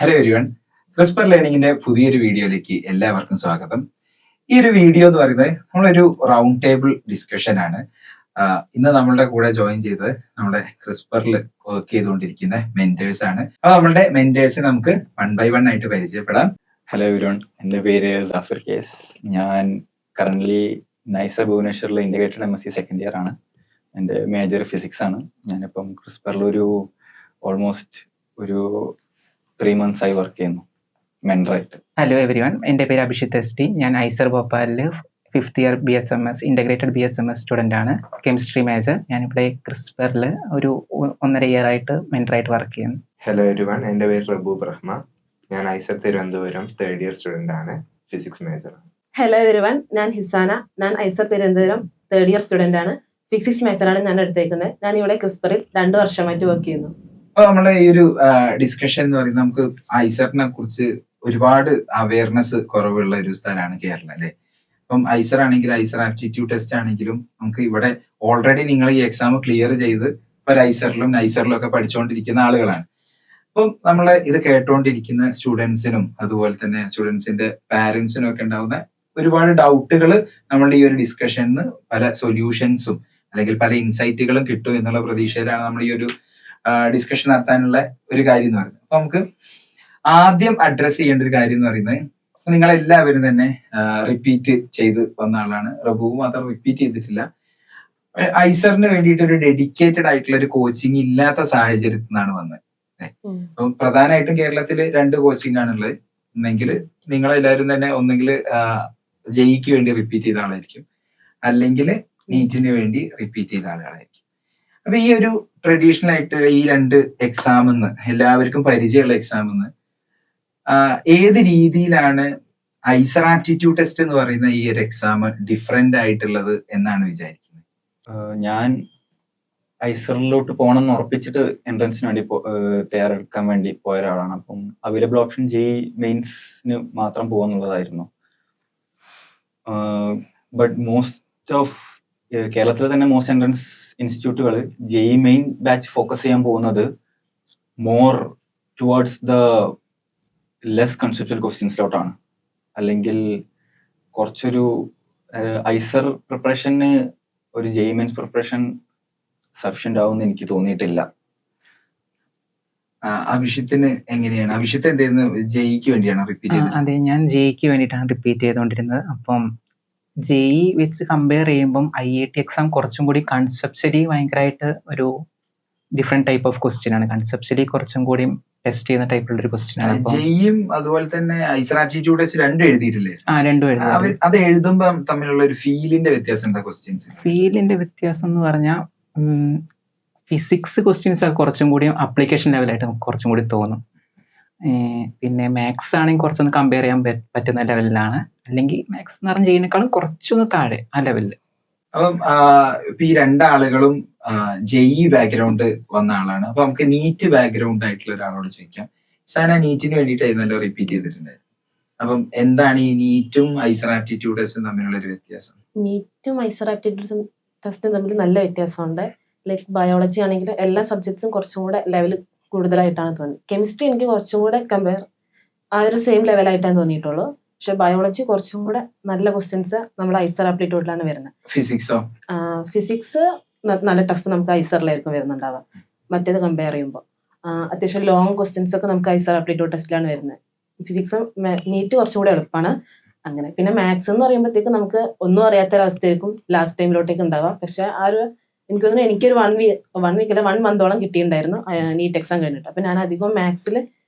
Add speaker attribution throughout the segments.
Speaker 1: Hello everyone, CRISPR ലേണിംഗിന്റെ പുതിയൊരു വീഡിയോയിലേക്ക് എല്ലാവർക്കും സ്വാഗതം. ഈ ഒരു വീഡിയോ എന്ന് പറയുന്നത് നമ്മളൊരു റൗണ്ട് ടേബിൾ ഡിസ്കഷൻ ആണ്. ഇന്ന് നമ്മളുടെ കൂടെ ജോയിൻ ചെയ്തത് നമ്മുടെ ക്രിസ്പറിൽ വർക്ക് ചെയ്തുകൊണ്ടിരിക്കുന്ന മെന്റേഴ്സ് ആണ്. അപ്പൊ നമ്മളുടെ മെന്റേഴ്സിനെ നമുക്ക് 1 by 1 ആയിട്ട് പരിചയപ്പെടാം.
Speaker 2: ഹലോ എവരിവൺ, എൻ്റെ പേര് സാഫിർ കേസ്. ഞാൻ കറന്റ് നൈസർ ഭുവനേശ്വറിലെ ഇന്റഗ്രേറ്റഡ് MSc സെക്കൻഡ് ഇയർ ആണ്. എൻ്റെ മേജർ ഫിസിക്സ് ആണ്. ഞാനിപ്പം ക്രിസ്പറിൽ ഓൾമോസ്റ്റ് ഒരു 3 months ആയി വർക്ക് ചെയ്യുന്നു മെൻറ്ററായിട്ട്.
Speaker 3: ഹലോ എവരിവൺ, എൻ്റെ പേര് അഭിഷിത് എസ്. ഞാൻ ഐസർ ഭോപ്പാലിൽ 5th year BSMS integrated BSMS student ആണ്, കെമിസ്ട്രി മേജർ. ഞാനിവിടെ ക്രിസ്പറിൽ ഒരു 1.5 year ആയിട്ട് മെൻറ്ററായിട്ട് വർക്ക് ചെയ്യുന്നു.
Speaker 4: ഹലോ എവരിവൺ, എൻ്റെ പേര് റബൂബ് റഹ്മ. ഞാൻ IISER Thiruvananthapuram 3rd year student ആണ്, ഫിസിക്സ് മേജർ.
Speaker 5: ഹലോ എവരിവൺ, ഞാൻ ഹിസാന. ഞാൻ IISER Thiruvananthapuram 3rd year student ആണ്, ഫിസിക്സ് മേജറാണ് ഞാൻ എടുത്തേക്കുന്നത്. ഞാൻ ഇവിടെ ക്രിസ്പറിൽ 2 വർഷമായിട്ട് വർക്ക് ചെയ്യുന്നു.
Speaker 1: അപ്പൊ നമ്മളെ ഈ ഒരു ഡിസ്കഷൻ എന്ന് പറയുന്നത് നമുക്ക് ഐസറിനെ കുറിച്ച് ഒരുപാട് അവയർനെസ് കുറവുള്ള ഒരു സ്ഥലമാണ് കേരളം, അല്ലെ? അപ്പം ഐസർ ആണെങ്കിൽ ഐസർ ആപ്റ്റിറ്റ്യൂഡ് ടെസ്റ്റ് ആണെങ്കിലും നമുക്ക് ഇവിടെ ഓൾറെഡി നിങ്ങൾ ഈ എക്സാം ക്ലിയർ ചെയ്ത് ഇപ്പൊ ഐസറിലും നൈസറിലും ഒക്കെ പഠിച്ചുകൊണ്ടിരിക്കുന്ന ആളുകളാണ്. അപ്പം നമ്മളെ ഇത് കേട്ടുകൊണ്ടിരിക്കുന്ന സ്റ്റുഡൻസിനും അതുപോലെ തന്നെ സ്റ്റുഡൻസിന്റെ പാരന്റ്സിനും ഒക്കെ ഉണ്ടാകുന്ന ഒരുപാട് ഡൗട്ടുകൾ നമ്മളുടെ ഈ ഒരു ഡിസ്കഷനിൽ പല സൊല്യൂഷൻസും അല്ലെങ്കിൽ പല ഇൻസൈറ്റുകളും കിട്ടും എന്നുള്ള പ്രതീക്ഷയിലാണ് നമ്മൾ ഈ ഒരു ഡിസ്കഷൻ നടത്താനുള്ള ഒരു കാര്യം എന്ന് പറയുന്നത്. അപ്പൊ നമുക്ക് ആദ്യം അഡ്രസ് ചെയ്യേണ്ട ഒരു കാര്യം എന്ന് പറയുന്നത്, നിങ്ങളെല്ലാവരും തന്നെ റിപ്പീറ്റ് ചെയ്ത് വന്ന ആളാണ്. റബു മാത്രം റിപ്പീറ്റ് ചെയ്തിട്ടില്ല. ഐസറിന് വേണ്ടിയിട്ട് ഒരു ഡെഡിക്കേറ്റഡ് ആയിട്ടുള്ള ഒരു കോച്ചിങ് ഇല്ലാത്ത സാഹചര്യത്തിൽ നിന്നാണ് വന്നത്. അപ്പം പ്രധാനമായിട്ടും കേരളത്തിൽ 2 കോച്ചിങ് ആണുള്ളത്. ഒന്നെങ്കിൽ നിങ്ങളെല്ലാവരും തന്നെ ഒന്നെങ്കിൽ ജെഇക്ക് വേണ്ടി റിപ്പീറ്റ് ചെയ്ത ആളായിരിക്കും, അല്ലെങ്കിൽ നീറ്റിന് വേണ്ടി റിപ്പീറ്റ് ചെയ്ത ആളുകളായിരിക്കും. അപ്പൊ ഈ ഒരു ട്രഡീഷണൽ ആയിട്ട് ഈ 2 എക്സാമിന്ന് എല്ലാവർക്കും പരിചയമുള്ള എക്സാമിന്ന് ഏത് രീതിയിലാണ് ഐസർ ആപ്റ്റിറ്റ്യൂഡ് ടെസ്റ്റ് എന്ന് പറയുന്ന ഈ ഒരു എക്സാം ഡിഫറെന്റ് ആയിട്ടുള്ളത് എന്നാണ് വിചാരിക്കുന്നത്?
Speaker 2: ഞാൻ ഐസറിലോട്ട് പോകണം എന്ന് ഉറപ്പിച്ചിട്ട് എൻട്രൻസിന് വേണ്ടി തയ്യാറെടുക്കാൻ വേണ്ടി പോയ ഒരാളാണ്. അപ്പം അവൈലബിൾ ഓപ്ഷൻ ജെഇ മെയിൻസിന് മാത്രം പോകുന്നുള്ളതായിരുന്നു. ബട്ട് മോസ്റ്റ് ഓഫ് കേരളത്തിലെ തന്നെ മോസ്റ്റ് എൻട്രൻസ് ഇൻസ്റ്റിറ്റ്യൂട്ടുകൾ ജെഇ മെയിൻ ബാച്ച് ഫോക്കസ് ചെയ്യാൻ പോകുന്നത് more towards the less conceptual ക്വസ്റ്റ്യൻസിലോട്ടാണ്. അല്ലെങ്കിൽ കുറച്ചൊരു ഐസർ പ്രിപ്പറേഷന് ഒരു ജെഇ മെയിൻസ് പ്രിപ്പറേഷൻ സഫിഷ്യന്റ് ആവുമെന്ന് എനിക്ക് തോന്നിയിട്ടില്ല.
Speaker 1: അഭിഷിത്തിന് എങ്ങനെയാണ്? അഭിഷിത്ത് എന്തായിരുന്നു, ജെഇക്ക് വേണ്ടിയാണ് റിപ്പീറ്റ് ചെയ്തത്?
Speaker 3: അതെ, ഞാൻ ജെഇക്ക് വേണ്ടിയിട്ടാണ് റിപ്പീറ്റ് ചെയ്തുകൊണ്ടിരുന്നത്. അപ്പം ജെഇ വെച്ച് കമ്പയർ ചെയ്യുമ്പം IIT എക്സാം കുറച്ചും കൂടി കൺസെപ്ച്വലി ഭയങ്കരമായിട്ട് ഒരു ഡിഫറെന്റ് ടൈപ്പ് ഓഫ് ക്വസ്റ്റ്യൻ ആണ്. കൺസെപ്ച്വലി കുറച്ചും കൂടി ടെസ്റ്റ് ചെയ്യുന്ന ടൈപ്പിലുള്ള ഒരു ക്വസ്റ്റ്യൻ ആണ്.
Speaker 1: ജെഇയും അതുപോലെ തന്നെ ഐസർ ആപ്റ്റിറ്റ്യൂഡ് ടെസ്റ്റ് 2 എഴുതിയിട്ടില്ലേ?
Speaker 3: 2 എഴുതി.
Speaker 1: അത് എഴുതുമ്പോൾ തമ്മിലുള്ള ഒരു ഫീലിന്റെ വ്യത്യാസം എന്താ? ക്വസ്റ്റ്യൻസ്
Speaker 3: ഫീലിന്റെ വ്യത്യാസം എന്ന് പറഞ്ഞാൽ ഫിസിക്സ് ക്വസ്റ്റ്യൻസ് ഒക്കെ കുറച്ചും കൂടി അപ്ലിക്കേഷൻ ലെവലായിട്ട് കുറച്ചും കൂടി തോന്നും. പിന്നെ മാത്സ് ആണെങ്കിൽ കുറച്ചൊന്ന് കമ്പയർ ചെയ്യാൻ പറ്റുന്ന ലെവലിലാണ്, അല്ലെങ്കിൽ മാത്സ് എന്ന് പറഞ്ഞ ചെയ്യുന്നേക്കാളും കുറച്ചൊന്ന് താഴെ ആ ലെവലില്.
Speaker 1: അപ്പം ഇപ്പൊ ഈ 2 ആളുകളും ജെഇ ബാക്ക്ഗ്രൗണ്ട് വന്ന ആളാണ്. അപ്പൊ നമുക്ക് നീറ്റ് ബാക്ക്ഗ്രൗണ്ട് ആയിട്ടുള്ള ഒരാളോട് ചോദിക്കാം. സാന നീറ്റിന് വേണ്ടിയിട്ടായിരുന്നല്ലോ റിപ്പീറ്റ് ചെയ്തിട്ടുണ്ടായിരുന്നു. അപ്പം എന്താണ് ഈ നീറ്റും ഐസർ ആപ്റ്റിറ്റ്യൂഡ് ടെസ്റ്റും തമ്മിലുള്ള ഒരു വ്യത്യാസം?
Speaker 5: നീറ്റും ഐസർ ആപ്റ്റിറ്റ്യൂഡ് ടെസ്റ്റും തമ്മിൽ നല്ല വ്യത്യാസമുണ്ട്. ലൈക്ക് ബയോളജി ആണെങ്കിൽ എല്ലാ സബ്ജക്ട്സും കുറച്ചും കൂടെ ലെവൽ കൂടുതലായിട്ടാണ് തോന്നി. കെമിസ്ട്രി എനിക്ക് കുറച്ചും കൂടെ കമ്പയർ ആ ഒരു സെയിം ലെവലായിട്ടാണ് തോന്നിയിട്ടുള്ളൂ. പക്ഷെ ബയോളജി കുറച്ചും കൂടെ നല്ല ക്വസ്റ്റ്യൻസ് നമ്മുടെ ഐസർ ആപ്റ്റിറ്റ്യൂഡിലാണ് വരുന്നത്. ഫിസിക്സ് നല്ല ടഫ് നമുക്ക് ഐസറിലായിരിക്കും വരുന്നുണ്ടാവുക. മറ്റേത് കമ്പയർ ചെയ്യുമ്പോൾ അത്യാവശ്യം ലോങ് ക്വസ്റ്റ്യൻസ് ഒക്കെ നമുക്ക് ഐസർ ആപ്റ്റിറ്റ്യൂഡ് ടെസ്റ്റിലാണ് വരുന്നത്. ഫിസിക്സ് നീറ്റ് കുറച്ചും കൂടെ എളുപ്പമാണ്. അങ്ങനെ പിന്നെ മാത്സ് എന്ന് പറയുമ്പോഴത്തേക്ക് നമുക്ക് ഒന്നും അറിയാത്തൊരവസ്ഥയായിരിക്കും ലാസ്റ്റ് ടൈമിലോട്ടേക്ക് ഉണ്ടാവുക. പക്ഷെ ആ ഒരു എനിക്ക് തോന്നുന്നു എനിക്കൊരു 1 week അല്ല 1 month കിട്ടിയിട്ടുണ്ടായിരുന്നു നീറ്റ് എക്സാം കഴിഞ്ഞിട്ട്. അപ്പൊ ഞാൻ അധികം മാത്സിൽ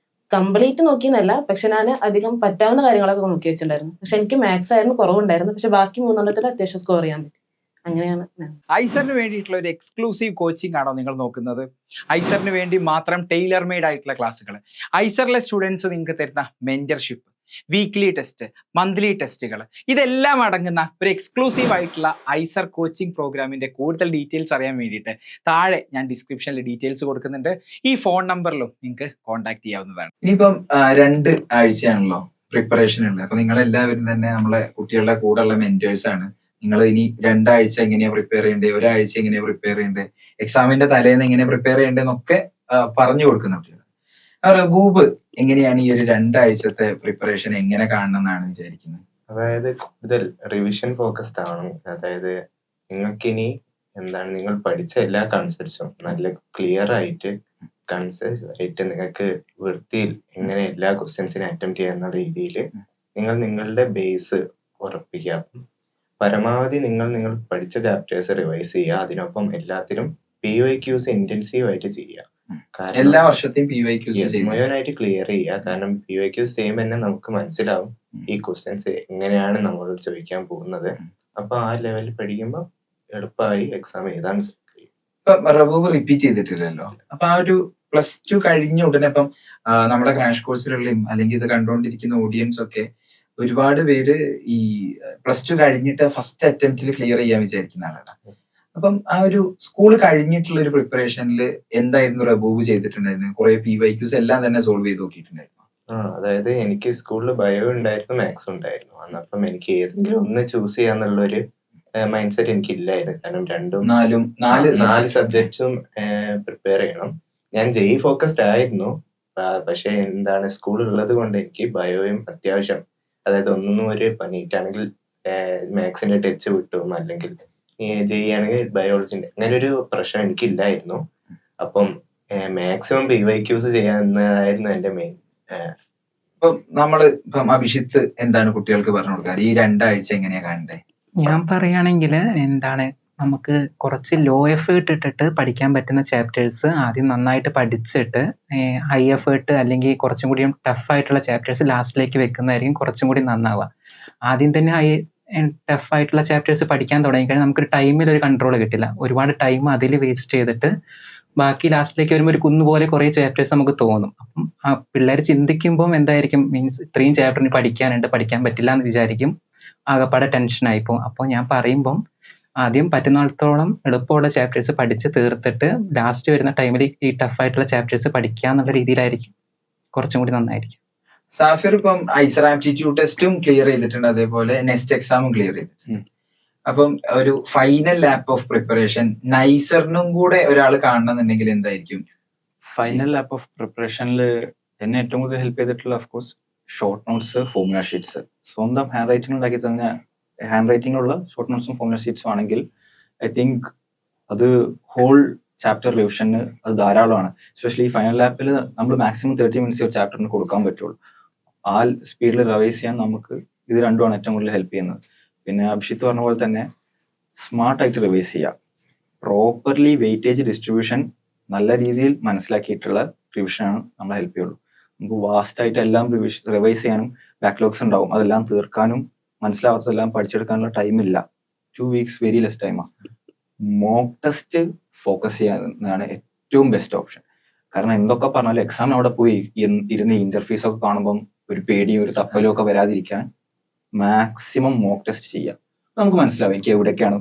Speaker 5: കംപ്ലീറ്റ് നോക്കിയെന്നല്ല, പക്ഷെ ഞാൻ അധികം പറ്റാവുന്ന കാര്യങ്ങളൊക്കെ നോക്കി വെച്ചിട്ടുണ്ടായിരുന്നു. പക്ഷെ എനിക്ക് മാത്സ് ആയിരുന്നു കുറവുണ്ടായിരുന്നു, പക്ഷെ ബാക്കി 3 അത്യാവശ്യം സ്കോർ ചെയ്യാൻ പറ്റി. അങ്ങനെയാണ്.
Speaker 1: ഐസറിന് വേണ്ടിയിട്ടുള്ള ഒരു എക്സ്ക്ലൂസീവ് കോച്ചിങ് ആണോ നിങ്ങൾ നോക്കുന്നത്? ഐസറിന് വേണ്ടി മാത്രം ടൈലർ മെയ്ഡ് ആയിട്ടുള്ള ക്ലാസ്സുകൾ, ഐസറിലെ സ്റ്റുഡൻസ് നിങ്ങൾക്ക് തരുന്ന മെന്റർഷിപ്പ്, വീക്ക്ലി ടെസ്റ്റ്, മന്ത്ലി ടെസ്റ്റുകൾ, ഇതെല്ലാം അടങ്ങുന്ന ഒരു എക്സ്ക്ലൂസീവ് ആയിട്ടുള്ള ഐസർ കോച്ചിങ് പ്രോഗ്രാമിന്റെ കൂടുതൽ ഡീറ്റെയിൽസ് അറിയാൻ വേണ്ടിയിട്ട് താഴെ ഞാൻ ഡിസ്ക്രിപ്ഷനിൽ ഡീറ്റെയിൽസ് കൊടുക്കുന്നുണ്ട്. ഈ ഫോൺ നമ്പറിലും നിങ്ങൾക്ക് കോൺടാക്ട് ചെയ്യാവുന്നതാണ്. ഇനിയിപ്പം 2 ആഴ്ചയാണല്ലോ പ്രിപ്പറേഷൻ ഉള്ളത്. അപ്പൊ നിങ്ങളെല്ലാവരും തന്നെ നമ്മളെ കുട്ടികളുടെ കൂടെയുള്ള മെന്റേഴ്സ് ആണ്. നിങ്ങൾ ഇനി 2 ആഴ്ച എങ്ങനെയാ പ്രിപ്പയർ ചെയ്യേണ്ടത്, 1 ആഴ്ച എങ്ങനെയാ പ്രിപ്പയർ ചെയ്യേണ്ടത്, എക്സാമിന്റെ തലേന്ന് എങ്ങനെ പ്രിപ്പയർ ചെയ്യേണ്ടതെന്നൊക്കെ പറഞ്ഞു കൊടുക്കുന്ന കുട്ടികൾ. റബൂബ് എങ്ങനെയാണ് ഈ ഒരു 2 ആഴ്ചത്തെ പ്രിപ്പറേഷൻ എങ്ങനെ കാണണം എന്നാണ് വിചാരിക്കുന്നത്?
Speaker 4: അതായത് കൂടുതൽ റിവിഷൻ ഫോക്കസ്ഡ് ആവണം. അതായത് നിങ്ങൾക്കിനി എന്താണ് നിങ്ങൾ പഠിച്ച എല്ലാ കൺസെപ്റ്റ്സും നല്ല ക്ലിയർ ആയിട്ട് കൺസെപ്റ്റ് ആയിട്ട് നിങ്ങൾക്ക് വൃത്തിയിൽ എങ്ങനെ എല്ലാ ക്വസ്റ്റ്യൻസിനെ അറ്റംപ്റ്റ് ചെയ്യാവുന്ന രീതിയിൽ നിങ്ങൾ നിങ്ങളുടെ ബേസ് ഉറപ്പിക്കുക. അപ്പം പരമാവധി നിങ്ങൾ പഠിച്ച ചാപ്റ്റേഴ്സ് റിവൈസ് ചെയ്യുക. അതിനൊപ്പം എല്ലാത്തിലും PYQs ഇന്റൻസീവ് ആയിട്ട് ചെയ്യുക.
Speaker 1: എല്ലാ വർഷത്തെയും PYQs
Speaker 4: മുഴുവനായിട്ട് ക്ലിയർ ചെയ്യുക. കാരണം PYQs ചെയ്യുമ്പോൾ തന്നെ നമുക്ക് മനസ്സിലാവും ഈ ക്വസ്റ്റ്യൻസ് എങ്ങനെയാണ് നമ്മളോട് ചോദിക്കാൻ പോകുന്നത്. അപ്പൊ ആ ലെവലിൽ പഠിക്കുമ്പോൾ എളുപ്പമായി എക്സാം എഴുതാൻ കഴിയും.
Speaker 1: ഇപ്പൊ റബൂബ് റിപ്പീറ്റ് ചെയ്തിട്ടില്ലല്ലോ. അപ്പൊ ആ ഒരു +2 കഴിഞ്ഞ ഉടനെ ഇപ്പം നമ്മുടെ ക്രാഷ് കോഴ്സിലുള്ളയും അല്ലെങ്കിൽ ഇത് കണ്ടുകൊണ്ടിരിക്കുന്ന ഓഡിയൻസ് ഒക്കെ ഒരുപാട് പേര് ഈ +2 കഴിഞ്ഞിട്ട് ഫസ്റ്റ് അറ്റംപ്റ്റിൽ ക്ലിയർ ചെയ്യാൻ വിചാരിക്കുന്ന ആളാണ്. അപ്പം ആ ഒരു സ്കൂൾ കഴിഞ്ഞിട്ടുള്ള ഒരു പ്രിപ്പറേഷനിൽ എന്തായിരുന്നു റബൂബ് ചെയ്തിട്ടുണ്ടായിരുന്നത്? കുറെ PYQs എല്ലാം തന്നെ സോൾവ് ചെയ്ത് നോക്കിയിട്ടുണ്ടായിരുന്നു.
Speaker 4: അതായത് എനിക്ക് സ്കൂളിൽ ബയോ ഉണ്ടായിരുന്നു, മാത്സ് ഉണ്ടായിരുന്നു. അന്നപ്പം എനിക്ക് ഏതെങ്കിലും ഒന്ന് ചൂസ് ചെയ്യാന്നുള്ളൊരു മൈൻഡ് സെറ്റ് എനിക്ക് ഇല്ലായിരുന്നു. കാരണം നാല് സബ്ജക്ട്സും പ്രിപ്പയർ ചെയ്യണം. ഞാൻ JEE ഫോക്കസ്ഡ് ആയിരുന്നു. പക്ഷെ എന്താണ് സ്കൂൾ ഉള്ളത് കൊണ്ട് എനിക്ക് ബയോയും അത്യാവശ്യം, അതായത് ഒന്നും ഒരു നീറ്റാണെങ്കിൽ മാത്സിന്റെ ടച്ച് വിട്ടും, അല്ലെങ്കിൽ JEE ആണെങ്കിൽ ബയോളജിന്റെ, അങ്ങനെ ഒരു പ്രശ്നം എനിക്കില്ലായിരുന്നു. അപ്പം മാക്സിമം PYQs ചെയ്യാവുന്നതായിരുന്നു എന്റെ മെയിൻ.
Speaker 1: ഇപ്പം അഭിഷിത്ത് എന്താണ് കുട്ടികൾക്ക് പറഞ്ഞു കൊടുക്കാറ്? ഈ 2 ആഴ്ച എങ്ങനെയാ കാണണ്ടേ?
Speaker 3: ഞാൻ പറയുകയാണെങ്കിൽ എന്താണ്, നമുക്ക് കുറച്ച് ലോ എഫേർട്ട് ഇട്ടിട്ട് പഠിക്കാൻ പറ്റുന്ന ചാപ്റ്റേഴ്സ് ആദ്യം നന്നായിട്ട് പഠിച്ചിട്ട് ഹൈ എഫേർട്ട് അല്ലെങ്കിൽ കുറച്ചും കൂടി ടഫ് ആയിട്ടുള്ള ചാപ്റ്റേഴ്സ് ലാസ്റ്റിലേക്ക് വെക്കുന്നതായിരിക്കും കുറച്ചും കൂടി നന്നാവുക. ആദ്യം തന്നെ ടഫ് ആയിട്ടുള്ള ചാപ്റ്റേഴ്സ് പഠിക്കാൻ തുടങ്ങിക്കഴിഞ്ഞാൽ നമുക്കൊരു ടൈമിൽ ഒരു കൺട്രോൾ കിട്ടില്ല. ഒരുപാട് ടൈം അതിൽ വേസ്റ്റ് ചെയ്തിട്ട് ബാക്കി ലാസ്റ്റിലേക്ക് വരുമ്പോൾ ഒരു കുന്നുപോലെ കുറേ ചാപ്റ്റേഴ്സ് നമുക്ക് തോന്നും. അപ്പം ആ പിള്ളേർ ചിന്തിക്കുമ്പം എന്തായിരിക്കും, മീൻസ് ഇത്രയും ചാപ്റ്ററിന് പഠിക്കാനുണ്ട്, പഠിക്കാൻ പറ്റില്ല എന്ന് വിചാരിക്കും. ആകെപ്പാടെ ടെൻഷനായിപ്പോവും. അപ്പോൾ ഞാൻ പറയുമ്പം ആദ്യം പറ്റുന്നിടത്തോളം എളുപ്പമുള്ള ചാപ്റ്റേഴ്സ് പഠിച്ച് തീർത്തിട്ട് ലാസ്റ്റ് വരുന്ന ടൈമിൽ ഈ ടഫായിട്ടുള്ള ചാപ്റ്റേഴ്സ് പഠിക്കുക എന്നുള്ള രീതിയിലായിരിക്കും കുറച്ചും കൂടി നന്നായിരിക്കും.
Speaker 1: സാഫിർ ഇപ്പം ഐസർ ആപ്റ്റിറ്റ്യൂഡ് ടെസ്റ്റും ക്ലിയർ ചെയ്തിട്ടുണ്ട്, അതേപോലെ നെക്സ്റ്റ് എക്സാമും ക്ലിയർ ചെയ്തിട്ടുണ്ട്. അപ്പം ഒരു ഫൈനൽ ലാപ്പ് ഓഫ് പ്രിപ്പറേഷൻ നൈസറിനും കൂടെ ഒരാൾ കാണണമെന്നുണ്ടെങ്കിൽ എന്തായിരിക്കും?
Speaker 2: ഫൈനൽ ലാപ്പ് ഓഫ് പ്രിപ്പറേഷനിൽ എന്നെ ഏറ്റവും കൂടുതൽ ഹെൽപ്പ് ചെയ്തിട്ടുള്ള of course short notes, formula sheets. സ്വന്തം ഹാൻഡ് റൈറ്റിംഗ് ഉണ്ടാക്കി തന്നെ ഹാൻഡ് റൈറ്റിംഗിലുള്ള ഷോർട്ട് നോട്ട്സും ഫോർമുല ഷീറ്റ്സും ആണെങ്കിൽ ഐ തിങ്ക് അത് ഹോൾ ചാപ്റ്റർ റിവിഷന് അത് ധാരാളമാണ്. എസ്പെഷ്യലി ഈ ഫൈനൽ ലാപ്പിൽ നമ്മൾ മാക്സിമം 30 മിനിറ്റ്സ് ഒരു ചാപ്റ്ററിന് കൊടുക്കാൻ പറ്റുള്ളൂ. ആ സ്പീഡിൽ റിവൈസ് ചെയ്യാൻ നമുക്ക് ഇത് രണ്ടുമാണ് ഏറ്റവും കൂടുതൽ ഹെൽപ്പ് ചെയ്യുന്നത്. പിന്നെ അഭിഷിത്ത് പറഞ്ഞ പോലെ തന്നെ സ്മാർട്ടായിട്ട് റിവൈസ് ചെയ്യുക. പ്രോപ്പർലി വെയിറ്റേജ് ഡിസ്ട്രിബ്യൂഷൻ നല്ല രീതിയിൽ മനസ്സിലാക്കിയിട്ടുള്ള റിവിഷനാണ് നമ്മളെ ഹെൽപ്പ് ചെയ്യുള്ളൂ. നമുക്ക് വാസ്റ്റായിട്ട് എല്ലാം റിവൈസ് ചെയ്യാനും ബാക്ക്ലോഗ്സ് ഉണ്ടാവും, അതെല്ലാം തീർക്കാനും മനസ്സിലാവാത്തതെല്ലാം പഠിച്ചെടുക്കാനുള്ള ടൈമില്ല. 2 വീക്സ് വെരി ലെസ് ടൈമാണ്. മോക്ക് ടെസ്റ്റ് ഫോക്കസ് ചെയ്യാനാണ് ഏറ്റവും ബെസ്റ്റ് ഓപ്ഷൻ. കാരണം എന്തൊക്കെ പറഞ്ഞാലും എക്സാം അവിടെ പോയി ഇരുന്ന് ഇന്റർഫേസ് ഒക്കെ കാണുമ്പം ഒരു പേടിയും ഒരു തപ്പലും ഒക്കെ വരാതിരിക്കാൻ മാക്സിമം മോക്ക് ടെസ്റ്റ് ചെയ്യുക. നമുക്ക് മനസ്സിലാവും എനിക്ക് എവിടെയൊക്കെയാണ്,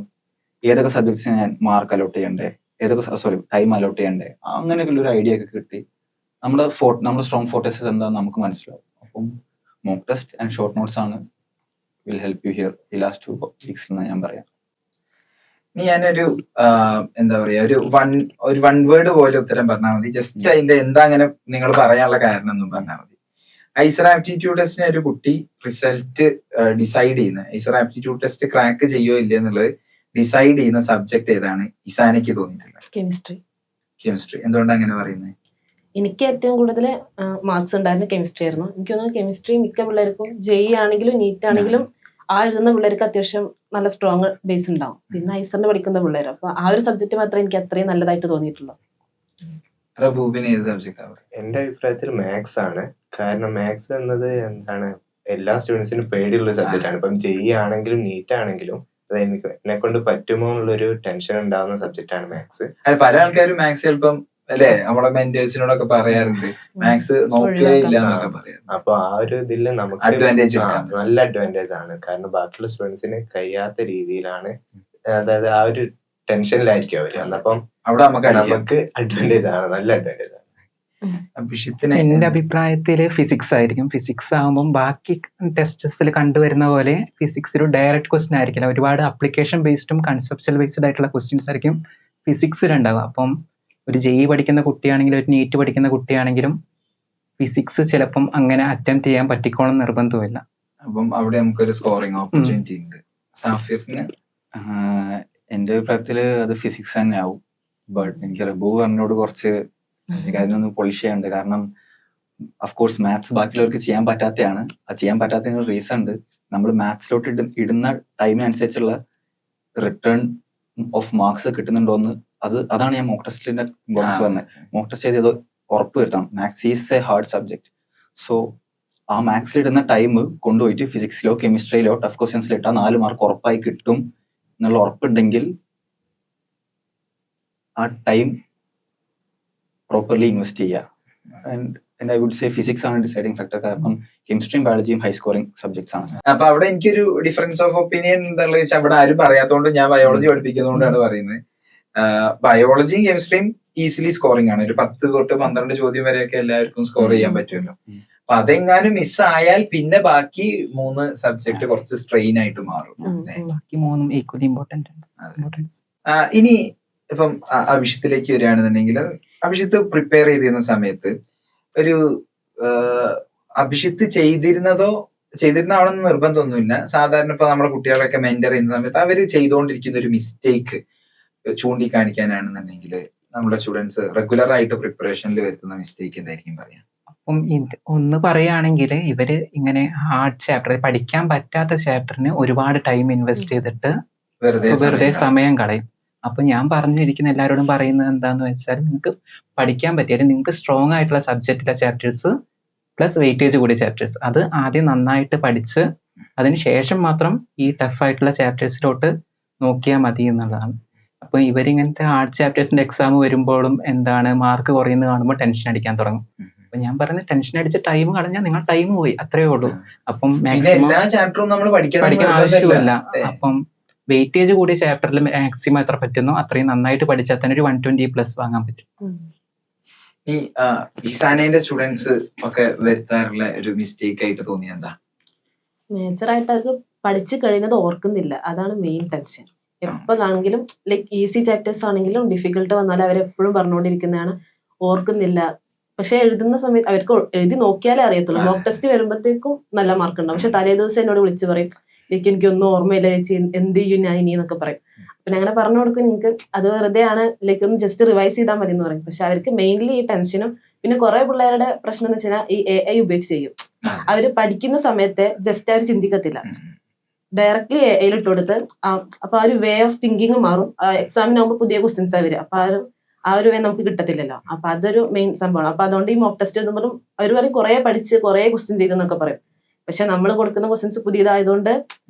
Speaker 2: ഏതൊക്കെ സബ്ജക്ട്സിന് ഞാൻ മാർക്ക് അലോട്ട് ചെയ്യണ്ടേ, ടൈം അലോട്ട് ചെയ്യണ്ടേ, അങ്ങനെയൊക്കെയുള്ള ഒരു ഐഡിയ ഒക്കെ കിട്ടി നമ്മുടെ സ്ട്രോങ് ഫോർട്ടേഴ്സസ് എന്താണെന്ന് നമുക്ക് മനസ്സിലാവും. അപ്പം mock test and short notes ആണ് വിൽ ഹെൽപ്പ് യു ഹിയർ ഈ ലാസ്റ്റ് 2 വീക്സ് എന്ന് ഞാൻ പറയാം.
Speaker 1: ഞാനൊരു എന്താ പറയാ, ഒരു വൺ വേർഡ് പോലെ ഉത്തരം പറഞ്ഞാൽ മതി. ജസ്റ്റ് അതിന്റെ എന്താ അങ്ങനെ നിങ്ങൾ പറയാനുള്ള കാരണം എന്നും പറഞ്ഞാൽ മതി. ഐസർ ആപ്റ്റിറ്റ്യൂഡ് ടെസ്റ്റിന് ഒരു കുട്ടി റിസൾട്ട് ഡിസൈഡ് ചെയ്യുന്ന, ഐസർ ആപ്റ്റിറ്റ്യൂഡ് ടെസ്റ്റ് ക്രാക്ക് ചെയ്യോ ഇല്ല എന്നുള്ളത് ഡിസൈഡ് ചെയ്യുന്ന സബ്ജക്ട് ഏതാണ് ഇസാനയ്ക്ക് തോന്നിയിട്ടുള്ളത്? കെമിസ്ട്രി. എന്തുകൊണ്ടാണ് അങ്ങനെ പറയുന്നത്?
Speaker 5: എനിക്ക് ഏറ്റവും കൂടുതൽ മാർക്സ് ഉണ്ടായിരുന്ന കെമിസ്ട്രി ആയിരുന്നു. എനിക്ക് തോന്നുന്നു കെമിസ്ട്രി മിക്ക പിള്ളേർക്കും JEE ആണെങ്കിലും നീറ്റ് ആണെങ്കിലും ആ എഴുതുന്ന പിള്ളേർക്ക് അത്യാവശ്യം നല്ല സ്ട്രോങ് ബേസ് ഉണ്ടാവും. പിന്നെ ഐസറിന് പഠിക്കുന്ന പിള്ളേർ, അപ്പൊ ആ ഒരു സബ്ജക്ട് മാത്രമേ എനിക്ക് അത്രയും നല്ലതായിട്ട് തോന്നിയിട്ടുള്ളൂ.
Speaker 1: റബൂബിന് ഏത് സബ്ജക്ട്?
Speaker 4: എന്റെ അഭിപ്രായത്തിൽ മാത്സ് ആണ്. കാരണം മാത്സ് എന്നത് എന്താണ് എല്ലാ സ്റ്റുഡൻസിനും പേടിയുള്ള സബ്ജക്റ്റ് ആണ്. ഇപ്പം JEE ആണെങ്കിലും നീറ്റ് ആണെങ്കിലും അത് എന്നെ കൊണ്ട് പറ്റുമോ എന്നുള്ളൊരു ടെൻഷൻ ഉണ്ടാവുന്ന സബ്ജക്റ്റ് ആണ് മാത്സ്.
Speaker 1: പല ആൾക്കാരും മാത്സ് ചിലപ്പം അല്ലെ നമ്മളെ മെന്റേഴ്സിനോടൊക്കെ പറയാറുണ്ട് മാത്സ് നോക്കേ ഇല്ല എന്നൊക്കെ പറയാം.
Speaker 4: അപ്പൊ ആ ഒരു ഇതില് നമുക്ക് നല്ല അഡ്വാൻറ്റേജ് ആണ്. കാരണം ബാക്കിയുള്ള സ്റ്റുഡൻസിന് കഴിയാത്ത രീതിയിലാണ്, അതായത് ആ ഒരു ടെൻഷനിലായിരിക്കും അവര്. അന്നപ്പം അവിടെ നമുക്ക് അഡ്വാൻറ്റേജ് ആണ്, നല്ല അഡ്വാൻറ്റേജ് ആണ്.
Speaker 3: എന്റെ അഭിപ്രായത്തിൽ ഫിസിക്സ് ആയിരിക്കും. ഫിസിക്സ് ആകുമ്പോൾ ബാക്കി ടെസ്റ്റസിൽ കണ്ടുവരുന്ന പോലെ ഫിസിക്സ് ഒരു ഡയറക്റ്റ് ക്വസ്റ്റ്യൻ ആയിരിക്കില്ല. ഒരുപാട് അപ്ലിക്കേഷൻ ബേസ്ഡും കൺസെപ്ച്വൽ ബേസ്ഡ് ആയിട്ടുള്ള ക്വസ്റ്റ്യൻസ് ആയിരിക്കും ഫിസിക്സിലുണ്ടാവുക. അപ്പം ഒരു JEE പഠിക്കുന്ന കുട്ടിയാണെങ്കിലും ഒരു നീറ്റ് പഠിക്കുന്ന കുട്ടിയാണെങ്കിലും ഫിസിക്സ് ചിലപ്പം അങ്ങനെ അറ്റംപ്റ്റ് ചെയ്യാൻ പറ്റിക്കോളം നിർബന്ധമില്ല.
Speaker 1: അപ്പം അവിടെ നമുക്കൊരു സ്കോറിംഗ് ഓപ്പർച്യൂണിറ്റി ഉണ്ട്. സാഫിറിന്
Speaker 2: എൻ്റെ അഭിപ്രായത്തിൽ അത് ഫിസിക്സ് തന്നെ ആവും. ബട്ട് എനിക്ക് റബു പറഞ്ഞോട് കുറച്ച് എനിക്ക് അതിനൊന്ന് പോളിഷ് ചെയ്യാനുണ്ട്. കാരണം അഫ്കോഴ്സ് മാത്സ് ബാക്കിയുള്ളവർക്ക് ചെയ്യാൻ പറ്റാത്തതാണ്. അത് ചെയ്യാൻ പറ്റാത്തതിന് റീസൺ ഉണ്ട്. നമ്മൾ മാത്സിലോട്ട് ഇടുന്ന ടൈമിനനുസരിച്ചുള്ള റിട്ടേൺ ഓഫ് മാർക്സ് കിട്ടുന്നുണ്ടോന്ന് അതാണ് ഞാൻ മോക്ക് ടെസ്റ്റിന്റെ ഇമ്പോർട്ടൻസ് പറഞ്ഞത്. മോക്ക് ടെസ്റ്റ് ചെയ്ത് ഉറപ്പ് വരുത്തണം. Maths is A hard subject. So ആ മാത്സിൽ ഇടുന്ന ടൈം കൊണ്ടുപോയിട്ട് ഫിസിക്സിലോ കെമിസ്ട്രിയിലോ ടഫ് ക്വസ്റ്റ്യൻസിൽ ഇട്ടാൽ 4 മാർക്ക് ഉറപ്പായി കിട്ടും എന്നുള്ള ഉറപ്പുണ്ടെങ്കിൽ ആ ടൈം പ്രോപ്പർലി ഇൻവെസ്റ്റ് ചെയ്യുക. And I would say physics ആണ് ഡിസൈഡിങ് ഫാക്ടർ. കാരണം കെമിസ്ട്രിയും ബയോളജിയും ഹൈ സ്കോറിംഗ് സബ്ജക്ട്സ് ആണ്.
Speaker 1: അപ്പൊ അവിടെ എനിക്കൊരു ഡിഫറൻസ് ഓഫ് ഒപ്പീനിയൻ എന്താണെന്ന് വെച്ചാൽ അവിടെ ആരും പറയാത്തതുകൊണ്ട് ഞാൻ ബയോളജി പഠിപ്പിക്കുന്നതുകൊണ്ടാണ് പറയുന്നത്. ബയോളജിയും കെമിസ്ട്രിയും ഈസിലി സ്കോറിംഗ് ആണ്. ഒരു 10 തൊട്ട് 12 ചോദ്യം വരെയൊക്കെ എല്ലാവർക്കും സ്കോർ ചെയ്യാൻ പറ്റുമല്ലോ. അപ്പൊ അതെങ്ങാനും മിസ്സായാൽ പിന്നെ ബാക്കി 3 സബ്ജക്ട് കുറച്ച് സ്ട്രെയിൻ ആയിട്ട് മാറും.
Speaker 3: ബാക്കി 3 ഈക്വലി ഇമ്പോർട്ടന്റ്.
Speaker 1: ഇനി ഇപ്പം അഭിഷിത്തിലേക്ക് വരികയാണെന്നുണ്ടെങ്കിൽ, അഭിഷിത്ത് പ്രിപ്പയർ ചെയ്തിരുന്ന സമയത്ത് ഒരു അഭിഷിത്ത് ചെയ്തിരുന്നാവണമെന്ന് നിർബന്ധമൊന്നുമില്ല. സാധാരണ ഇപ്പൊ നമ്മളെ കുട്ടികളൊക്കെ മെന്റർ ചെയ്യുന്ന സമയത്ത് അവര് ചെയ്തുകൊണ്ടിരിക്കുന്ന ഒരു മിസ്റ്റേക്ക് ചൂണ്ടിക്കാണിക്കാനാണെന്നുണ്ടെങ്കിൽ നമ്മുടെ സ്റ്റുഡൻസ് റെഗുലർ ആയിട്ട് പ്രിപ്പറേഷനിൽ വരുത്തുന്ന മിസ്റ്റേക്ക് എന്തായിരിക്കും പറയാം?
Speaker 3: അപ്പം ഒന്ന് പറയുകയാണെങ്കിൽ ഇവര് ഇങ്ങനെ ഹാർഡ് ചാപ്റ്റർ, പഠിക്കാൻ പറ്റാത്ത ചാപ്റ്ററിന് ഒരുപാട് ടൈം ഇൻവെസ്റ്റ് ചെയ്തിട്ട് വെറുതെ സമയം കളയും. അപ്പൊ ഞാൻ പറഞ്ഞിരിക്കുന്ന എല്ലാവരോടും പറയുന്നത് എന്താന്ന് വെച്ചാൽ, നിങ്ങൾക്ക് പഠിക്കാൻ പറ്റിയ നിങ്ങൾക്ക് സ്ട്രോങ് ആയിട്ടുള്ള സബ്ജക്റ്റിലെ ചാപ്റ്റേഴ്സ് പ്ലസ് വെയിറ്റേജ് കൂടിയ ചാപ്റ്റേഴ്സ് അത് ആദ്യം നന്നായിട്ട് പഠിച്ച് അതിന് ശേഷം മാത്രം ഈ ടഫ് ആയിട്ടുള്ള ചാപ്റ്റേഴ്സിലോട്ട് നോക്കിയാൽ മതി എന്നുള്ളതാണ്. അപ്പൊ ഇവരിങ്ങനത്തെ ഹാർഡ് ചാപ്റ്റേഴ്സിന്റെ എക്സാം വരുമ്പോഴും മാർക്ക് കുറയുന്നത് കാണുമ്പോൾ ടെൻഷൻ അടിക്കാൻ തുടങ്ങും. അപ്പൊ ഞാൻ പറയുന്നത് ടെൻഷൻ അടിച്ച് ടൈം കളഞ്ഞാൽ നിങ്ങൾ ടൈം പോയി, അത്രേ ഉള്ളൂ. അപ്പം
Speaker 1: എല്ലാ ചാപ്റ്ററും നമ്മൾ
Speaker 3: പഠിക്കാൻ ആവശ്യമില്ല. അപ്പം വെയിറ്റേജ് കൂടിയ ചാപ്റ്ററിൽ മാക്സിമം എത്ര പറ്റുന്നോ അത്രയും നന്നായിട്ട് പഠിച്ചാൽ തന്നെ ഒരു 120+ വാങ്ങാൻ പറ്റും.
Speaker 1: ഈ ഇസാനയുടെ സ്റ്റുഡൻസ് ഒക്കെ വരുത്താറുള്ള ഒരു മിസ്റ്റേക്ക് ആയിട്ട് തോന്നിയ എന്താ?
Speaker 5: മേജറായിട്ട് അവർക്ക് പഠിച്ചു കഴിയുന്നത് ഓർക്കുന്നില്ല. അതാണ് മെയിൻ ടെൻഷൻ. എപ്പോഴാണെങ്കിലും ലൈക്ക് ഈസി ചാപ്റ്റേഴ്സ് ആണെങ്കിലും ഡിഫിക്കൽട്ട് വന്നാൽ അവരെപ്പോഴും പറഞ്ഞുകൊണ്ടിരിക്കുന്നതാണ് ഓർക്കുന്നില്ല. പക്ഷെ എഴുതുന്ന സമയത്ത് അവർക്ക് എഴുതി നോക്കിയാലേ അറിയത്തുള്ളൂ. മോക്ക് ടെസ്റ്റ് വരുമ്പോഴത്തേക്കും നല്ല മാർക്ക് ഉണ്ടാവും. പക്ഷെ തലേ ദിവസം എന്നോട് വിളിച്ച് പറയും, എനിക്കൊന്നും ഓർമ്മയില്ല ചേച്ചി, എന്ത് ചെയ്യും ഞാൻ ഇനി എന്നൊക്കെ പറയും. പിന്നെ അങ്ങനെ പറഞ്ഞു കൊടുക്കും, നിങ്ങൾക്ക് അത് വെറുതെ ആണ്, ലൈക്ക് ഒന്ന് ജസ്റ്റ് റിവൈസ് ചെയ്താൽ മതി എന്ന് പറയും. പക്ഷെ അവർക്ക് മെയിൻലി ഈ ടെൻഷനും പിന്നെ കുറെ പിള്ളേരുടെ പ്രശ്നം എന്ന് വെച്ചാൽ ഈ AI ഉപയോഗിച്ച് ചെയ്യും. അവര് പഠിക്കുന്ന സമയത്ത് ജസ്റ്റ് അവർ ചിന്തിക്കത്തില്ല, ഡയറക്ട്ലി AI ഇട്ട് കൊടുത്ത് അപ്പൊ ആ ഒരു വേ ഓഫ് തിങ്കിങ് മാറും. എക്സാമിനാകുമ്പോൾ പുതിയ ക്വസ്റ്റ്യൻസ് വരിക. അപ്പൊ ആ ഒരു വേ നമുക്ക് കിട്ടത്തില്ലല്ലോ. അപ്പൊ അതൊരു മെയിൻ സംഭവമാണ്. അപ്പൊ അതുകൊണ്ട് ഈ മോക്ക് ടെസ്റ്റ് എഴുതുമ്പോഴും അവർ പറയും കുറെ പഠിച്ച് കുറെ ക്വസ്റ്റ്യൻ ചെയ്തെന്നൊക്കെ പറയും. പക്ഷെ നമ്മൾ കൊടുക്കുന്ന ക്വസ്റ്റ്യൻസ് പുതിയതായതുകൊണ്ട്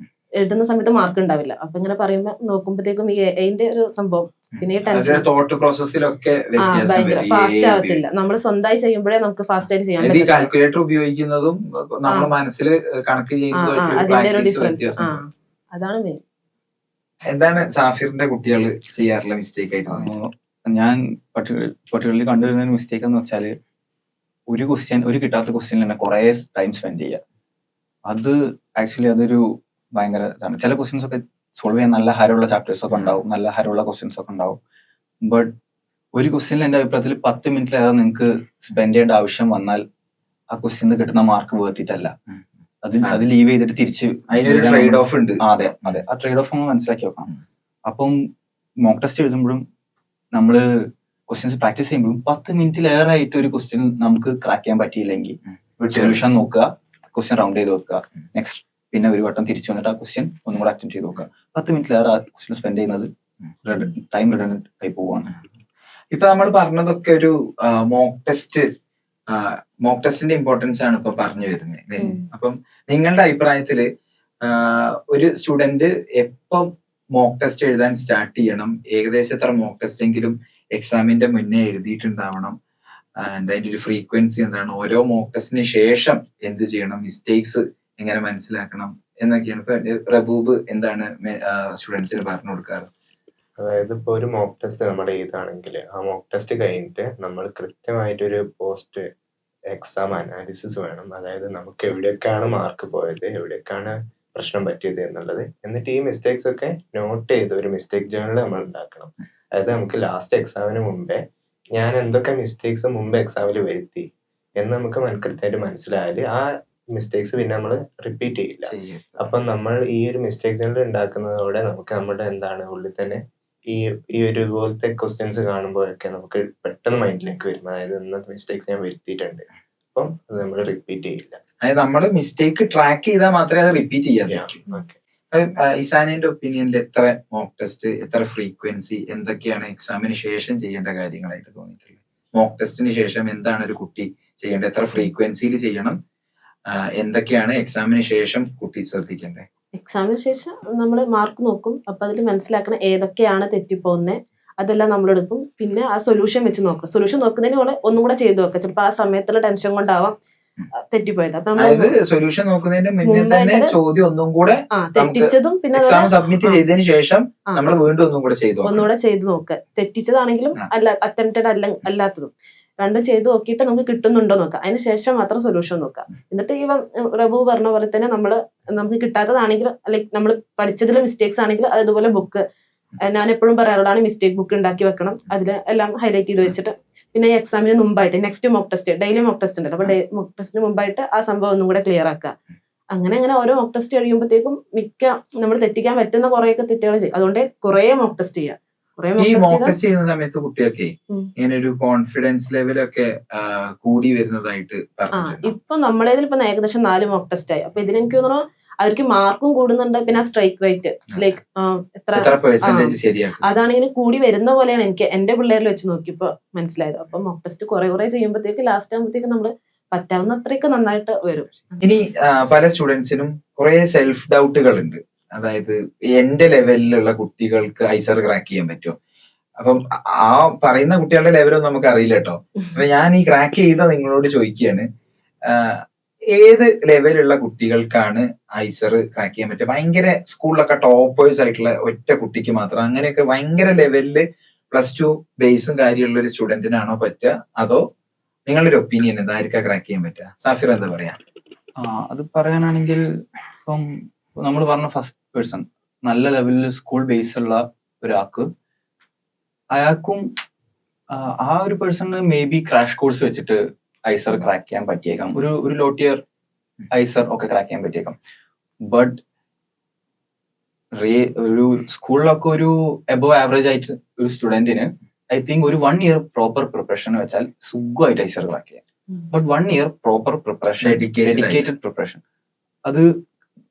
Speaker 5: എഴുതുന്ന സമയത്ത് മാർക്ക് ഉണ്ടാവില്ല. അപ്പൊ ഇങ്ങനെ പറയുമ്പോ നോക്കുമ്പോഴത്തേക്കും ഈ AI-ന്റെ ഒരു സംഭവം പിന്നെ ഈ ടെൻഷൻ ഭയങ്കര ഫാസ്റ്റ് ആവത്തില്ല. നമ്മൾ സ്വന്തമായി ചെയ്യുമ്പോഴേ നമുക്ക് ഫാസ്റ്റ് ആയിട്ട് ചെയ്യാൻ പറ്റും.
Speaker 1: കാൽക്കുലേറ്റർ ഉപയോഗിക്കുന്നതും നമ്മുടെ മനസ്സിൽ കണക്ക്
Speaker 5: അതിന്റെ ഒരു ഡിഫറൻസ് അതാണ് മെയിൻ.
Speaker 1: എന്താണ് സാഫിറിന്റെ കുട്ടികൾ ചെയ്യാറുള്ള മിസ്റ്റേക്ക് ആയിട്ട് തോന്നിയത്?
Speaker 2: ഞാൻ പർട്ടിക്കുലർലി കണ്ടുവരുന്ന ഒരു മിസ്റ്റേക്ക് എന്ന് വെച്ചാല് ഒരു കിട്ടാത്ത ക്വസ്റ്റ്യനിൽ തന്നെ കുറെ ടൈം സ്പെൻഡ് ചെയ്യുക. അത് ആക്ച്വലി അതൊരു ഭയങ്കര ഇതാണ്. ചില ക്വസ്റ്റ്യൻസ് ഒക്കെ സോൾവ് ചെയ്യാൻ നല്ല ഹരമുള്ള ചാപ്റ്റേഴ്സ് ഒക്കെ ഉണ്ടാവും, നല്ല ഹരമുള്ള ക്വസ്റ്റ്യൻസ് ഒക്കെ ഉണ്ടാവും. ബട്ട് ഒരു ക്വസ്റ്റ്യനിൽ എൻ്റെ അഭിപ്രായത്തിൽ 10 മിനിറ്റിലേറെ നിങ്ങൾക്ക് സ്പെൻഡ് ചെയ്യേണ്ട ആവശ്യം വന്നാൽ ആ ക്വസ്റ്റ്യന് കിട്ടുന്ന മാർക്ക് വേർത്തിട്ടല്ല. അത് ലീവ് ചെയ്തിട്ട് തിരിച്ച്
Speaker 1: ട്രേഡ് ഓഫ് ഉണ്ട്.
Speaker 2: അതെ, ആ ട്രേഡ് ഓഫ് നമ്മൾ മനസ്സിലാക്കി വെക്കണം. അപ്പം മോക്ക് ടെസ്റ്റ് എഴുതുമ്പോഴും നമ്മള് ക്വസ്റ്റ്യൻസ് പ്രാക്ടീസ് ചെയ്യുമ്പോഴും 10 മിനിറ്റിലേറെ ആയിട്ട് ഒരു ക്വസ്റ്റ്യൻ നമുക്ക് ക്രാക്ക് ചെയ്യാൻ പറ്റിയില്ലെങ്കിൽ സൊല്യൂഷൻ നോക്കുക, ക്വസ്റ്റ്യൻ റൗണ്ട് ചെയ്ത് വെക്കുക, നെക്സ്റ്റ് പിന്നെ ഒരു വട്ടം തിരിച്ചു വന്നിട്ട് ആ ക്വസ്റ്റ്യൻ ഒന്നും കൂടെ അറ്റൻഡ് ചെയ്ത് നോക്കുക. 10 മിനിറ്റിലേറെ ആ ക്വസ്റ്റ്യൻ സ്പെൻഡ് ചെയ്യുന്നത് ടൈം റിഡൻഡന്റ് ആയി പോവുകയാണ്.
Speaker 1: ഇപ്പൊ നമ്മൾ പറഞ്ഞതൊക്കെ ഒരു മോക്ക് ടെസ്റ്റിന്റെ ഇമ്പോർട്ടൻസ് ആണ് ഇപ്പൊ പറഞ്ഞു വരുന്നത്. അപ്പം നിങ്ങളുടെ അഭിപ്രായത്തില് ഒരു സ്റ്റുഡന്റ് എപ്പം മോക്ക് ടെസ്റ്റ് എഴുതാൻ സ്റ്റാർട്ട് ചെയ്യണം? ഏകദേശം എത്ര മോക്ക് ടെസ്റ്റ് എങ്കിലും എക്സാമിന്റെ മുന്നേ എഴുതിയിട്ടുണ്ടാവണം? അതിന്റെ ഒരു ഫ്രീക്വൻസി എന്താണ്? ഓരോ മോക്ക് ടെസ്റ്റിന് ശേഷം എന്ത് ചെയ്യണം? മിസ്റ്റേക്സ് എങ്ങനെ മനസ്സിലാക്കണം എന്നൊക്കെയാണ്. ഇപ്പൊ റബൂബ് എന്താണ് സ്റ്റുഡൻസിന് പറഞ്ഞു കൊടുക്കാറ്?
Speaker 4: അതായത് ഇപ്പൊ ഒരു മോക്ക് ടെസ്റ്റ് നമ്മൾ എഴുതാണെങ്കിൽ ആ മോക്ക് ടെസ്റ്റ് കഴിഞ്ഞിട്ട് നമ്മൾ കൃത്യമായിട്ടൊരു പോസ്റ്റ് എക്സാം അനാലിസിസ് വേണം. അതായത് നമുക്ക് എവിടെയൊക്കെയാണ് മാർക്ക് പോയത്, എവിടെയൊക്കെയാണ് പ്രശ്നം പറ്റിയത് എന്നുള്ളത്. എന്നിട്ട് ഈ മിസ്റ്റേക്സ് ഒക്കെ നോട്ട് ചെയ്ത് ഒരു മിസ്റ്റേക്ക് ജേർണൽ നമ്മൾ ഉണ്ടാക്കണം. അതായത് നമുക്ക് ലാസ്റ്റ് എക്സാമിന് മുമ്പേ ഞാൻ എന്തൊക്കെ മിസ്റ്റേക്സ് മുമ്പ് എക്സാമിൽ വരുത്തി, എന്ന് നമുക്ക് കൃത്യമായിട്ട് മനസ്സിലായാൽ ആ മിസ്റ്റേക്സ് പിന്നെ നമ്മൾ റിപ്പീറ്റ് ചെയ്യില്ല. അപ്പം നമ്മൾ ഈ ഒരു മിസ്റ്റേക്സുകൾ ഉണ്ടാക്കുന്നതോടെ നമുക്ക് നമ്മുടെ എന്താണ് ഉള്ളിൽ തന്നെ ഈ ഒരു പോലത്തെ ക്വസ്റ്റ്യൻസ് കാണുമ്പോഴൊക്കെ നമുക്ക് പെട്ടെന്ന് മൈൻഡിലേക്ക് വരും, അതായത് ഇന്നത്തെ മിസ്റ്റേക്സ് ഞാൻ വരുത്തിയിട്ടുണ്ട്, അപ്പം അത് നമ്മൾ റിപ്പീറ്റ് ചെയ്യില്ല.
Speaker 1: അതായത് നമ്മള് മിസ്റ്റേക്ക് ട്രാക്ക് ചെയ്താൽ മാത്രമേ അത് റിപ്പീറ്റ് ചെയ്യാൻ പറ്റൂ.
Speaker 4: ഓക്കെ.
Speaker 1: ഇസാനിന്റെ ഒപ്പീനിയനിൽ എത്ര മോക്ക് ടെസ്റ്റ്, എത്ര ഫ്രീക്വൻസി, എന്തൊക്കെയാണ് എക്സാമിന് ശേഷം ചെയ്യേണ്ട കാര്യങ്ങളായിട്ട് തോന്നിയിട്ടുള്ളത്? മോക്ക് ടെസ്റ്റിന് ശേഷം എന്താണ് ഒരു കുട്ടി ചെയ്യേണ്ടത്, എത്ര ഫ്രീക്വൻസിയിൽ ചെയ്യണം, എന്തൊക്കെയാണ് എക്സാമിന് ശേഷം കുട്ടി ശ്രദ്ധിക്കേണ്ടത്?
Speaker 5: എക്സാമിന് ശേഷം നമ്മൾ മാർക്ക് നോക്കും. അപ്പൊ അതിൽ മനസ്സിലാക്കണം ഏതൊക്കെയാണ് തെറ്റിപ്പോകുന്നത്, അതെല്ലാം നമ്മൾ എടുക്കും. പിന്നെ ആ സൊല്യൂഷൻ വെച്ച് നോക്കും. സൊല്യൂഷൻ നോക്കുന്നതിന് കൂടെ ഒന്നും കൂടെ ചെയ്തു നോക്കാം. ചിലപ്പോൾ ആ സമയത്തുള്ള ടെൻഷൻ കൊണ്ടാവാം തെറ്റിപ്പോയത്. അപ്പൊ
Speaker 1: അതായത് സൊല്യൂഷൻ നോക്കുന്നതിന് മുന്നേ തന്നെ ചോദ്യം ഒന്നും കൂടെ
Speaker 5: തെറ്റിച്ചതും പിന്നെ
Speaker 1: എക്സാം സബ്മിറ്റ് ചെയ്തതിന് ശേഷം നമ്മൾ വീണ്ടും ഒന്നുകൂടെ ചെയ്തു
Speaker 5: നോക്കുക. തെറ്റിച്ചതാണെങ്കിലും അറ്റംപ്റ്റഡ് അല്ലാത്തതും രണ്ടും ചെയ്ത് നോക്കിയിട്ട് നമുക്ക് കിട്ടുന്നുണ്ടോ നോക്കാം. അതിന് ശേഷം മാത്രം സൊല്യൂഷൻ നോക്കാം. എന്നിട്ട് ഈ റബു പറഞ്ഞ പോലെ തന്നെ നമുക്ക് കിട്ടാത്തതാണെങ്കിൽ ലൈക്ക് നമ്മൾ പഠിച്ചതിൽ മിസ്റ്റേക്സ് ആണെങ്കിൽ അതുപോലെ ബുക്ക്, ഞാൻ എപ്പോഴും പറയാറുള്ളതാണ് മിസ്റ്റേക്ക് ബുക്ക് ഉണ്ടാക്കി വെക്കണം. അതിൽ എല്ലാം ഹൈലൈറ്റ് ചെയ്ത് വെച്ചിട്ട് പിന്നെ എക്സാമിന് മുമ്പായിട്ട് next mock test, daily mock test ഉണ്ടല്ലോ, അപ്പൊ മോക്ക് ടെസ്റ്റിന് മുമ്പായിട്ട് ആ സംഭവം ഒന്നും കൂടെ ക്ലിയർ ആക്കുക. അങ്ങനെ ഓരോ മോക്ക് ടെസ്റ്റ് കഴിയുമ്പോഴത്തേക്കും നമ്മൾ തെറ്റിക്കാൻ പറ്റുന്ന കുറെയൊക്കെ തെറ്റുകൾ ചെയ്യും. അതുകൊണ്ട് കുറേ മോക്ക് ടെസ്റ്റ് ചെയ്യുക.
Speaker 1: ഈ മോക്ക് ടെസ്റ്റ് ചെയ്യുന്ന സമയത്ത് കുട്ടിയൊക്കെ ഇങ്ങനെ ഒരു കോൺഫിഡൻസ് ലെവലൊക്കെ കൂടി വരുന്നതായിട്ട്
Speaker 5: ഇപ്പൊ നമ്മളേതിൽ ഇപ്പൊ ഏകദേശം 4 മോക്ക് ടെസ്റ്റ് ആയി. അപ്പൊ ഇതിന് എനിക്ക് തോന്നുന്നു അവർക്ക് മാർക്കും കൂടുന്നുണ്ട്. പിന്നെ സ്ട്രൈക്ക് റേറ്റ് ലൈക്ക് അതാണെങ്കിൽ കൂടി വരുന്ന പോലെയാണ് എനിക്ക് എന്റെ പിള്ളേരിൽ വെച്ച് നോക്കിയപ്പോ മനസ്സിലായത്. അപ്പൊ മോക്ക് ടെസ്റ്റ് കുറെ ചെയ്യുമ്പോഴത്തേക്ക് ലാസ്റ്റ് ആകുമ്പോഴത്തേക്ക് നമ്മള് പറ്റാവുന്ന അത്രയൊക്കെ നന്നായിട്ട് വരും.
Speaker 1: ഇനി പല സ്റ്റുഡൻസിനും കുറെ സെൽഫ് ഡൗട്ടുകൾ ഉണ്ട്. അതായത് എന്റെ ലെവലിലുള്ള കുട്ടികൾക്ക് ഐസർ ക്രാക്ക് ചെയ്യാൻ പറ്റുമോ? അപ്പം ആ പറയുന്ന കുട്ടികളുടെ ലെവലൊന്നും നമുക്ക് അറിയില്ല കേട്ടോ. അപ്പൊ ഞാൻ ഈ ക്രാക്ക് ചെയ്ത നിങ്ങളോട് ചോദിക്കുകയാണ്, ഏത് ലെവലുള്ള കുട്ടികൾക്കാണ് ഐസർ ക്രാക്ക് ചെയ്യാൻ പറ്റുക? ഭയങ്കര സ്കൂളിലൊക്കെ ടോപ്പേഴ്സ് ആയിട്ടുള്ള ഒറ്റ കുട്ടിക്ക് മാത്രം, അങ്ങനെയൊക്കെ ഭയങ്കര ലെവലില് +2 ബേസും കാര്യമുള്ള ഒരു സ്റ്റുഡന്റിനാണോ പറ്റുക, അതോ നിങ്ങളുടെ ഒരു ഒപ്പീനിയൻ എന്തായിരിക്കും ക്രാക്ക് ചെയ്യാൻ പറ്റുക? സാഫിർ എന്താ പറയാ?
Speaker 2: അത് പറയാനാണെങ്കിൽ ഇപ്പം നമ്മൾ പറഞ്ഞ ഫസ്റ്റ് പേഴ്സൺ നല്ല ലെവലിൽ സ്കൂൾ ബേസ് ഉള്ള ഒരാൾക്ക്, അയാൾക്കും ആ ഒരു person may be crash course വെച്ചിട്ട് ഐസർ ക്രാക്ക് ചെയ്യാൻ പറ്റിയേക്കാം. ഒരു ലോ ടിയർ ഐസർ ഒക്കെ ക്രാക്ക് ചെയ്യാൻ പറ്റിയേക്കാം. ബട്ട് ഒരു സ്കൂളിലൊക്കെ ഒരു എബോവ് ആവറേജ് ആയിട്ട് ഒരു സ്റ്റുഡന്റിന് ഐ തിങ്ക് ഒരു 1 ഇയർ പ്രോപ്പർ പ്രിപ്പറേഷൻ വെച്ചാൽ സുഖമായിട്ട് ഐസർ ക്രാക്ക് ചെയ്യാം. But 1 year proper preparation, dedicated preparation, അത്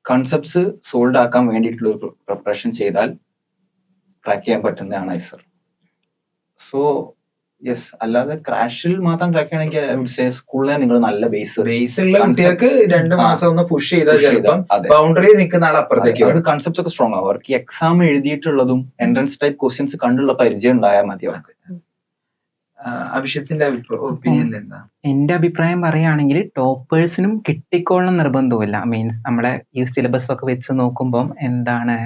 Speaker 2: കൺസെപ്റ്റ്സ് സോൾവ് ആക്കാൻ വേണ്ടിയിട്ടുള്ള ഒരു പ്രിപ്പറേഷൻ ചെയ്താൽ ക്രാക്ക് ചെയ്യാൻ പറ്റുന്നതാണ് ഐസർ. സോ യെസ്, അല്ലാതെ ക്രാഷിൽ മാത്രം ക്രാക്ക് ചെയ്യണമെങ്കിൽ സ്കൂളിലെ നിങ്ങൾ നല്ല ബേസുള്ള
Speaker 1: കുട്ടികൾക്ക് 2 മാസം ഒന്ന് പുഷ് ചെയ്താൽ ബൗണ്ടറി നിൽക്കുന്ന ആൾ അപ്പുറത്തേക്ക്
Speaker 2: കൺസെപ്റ്റ്സ് ഒക്കെ സ്ട്രോങ് ആവും. അവർക്ക് എക്സാം എഴുതിയിട്ടുള്ളതും എൻട്രൻസ് ടൈപ്പ് ക്വസ്റ്റ്യൻസ് കണ്ടുള്ള പരിചയം ഉണ്ടായാൽ മതി.
Speaker 1: അഭിഷേകത്തിന്റെ ഒപ്പീനിയൻ എന്താ?
Speaker 3: എന്റെ അഭിപ്രായം പറയുകയാണെങ്കിൽ ടോപ്പേഴ്സിനും കിട്ടിക്കോളണം നിർബന്ധമില്ല. മീൻസ് നമ്മളെ ഈ സിലബസ് ഒക്കെ വെച്ച് നോക്കുമ്പം എന്താണ്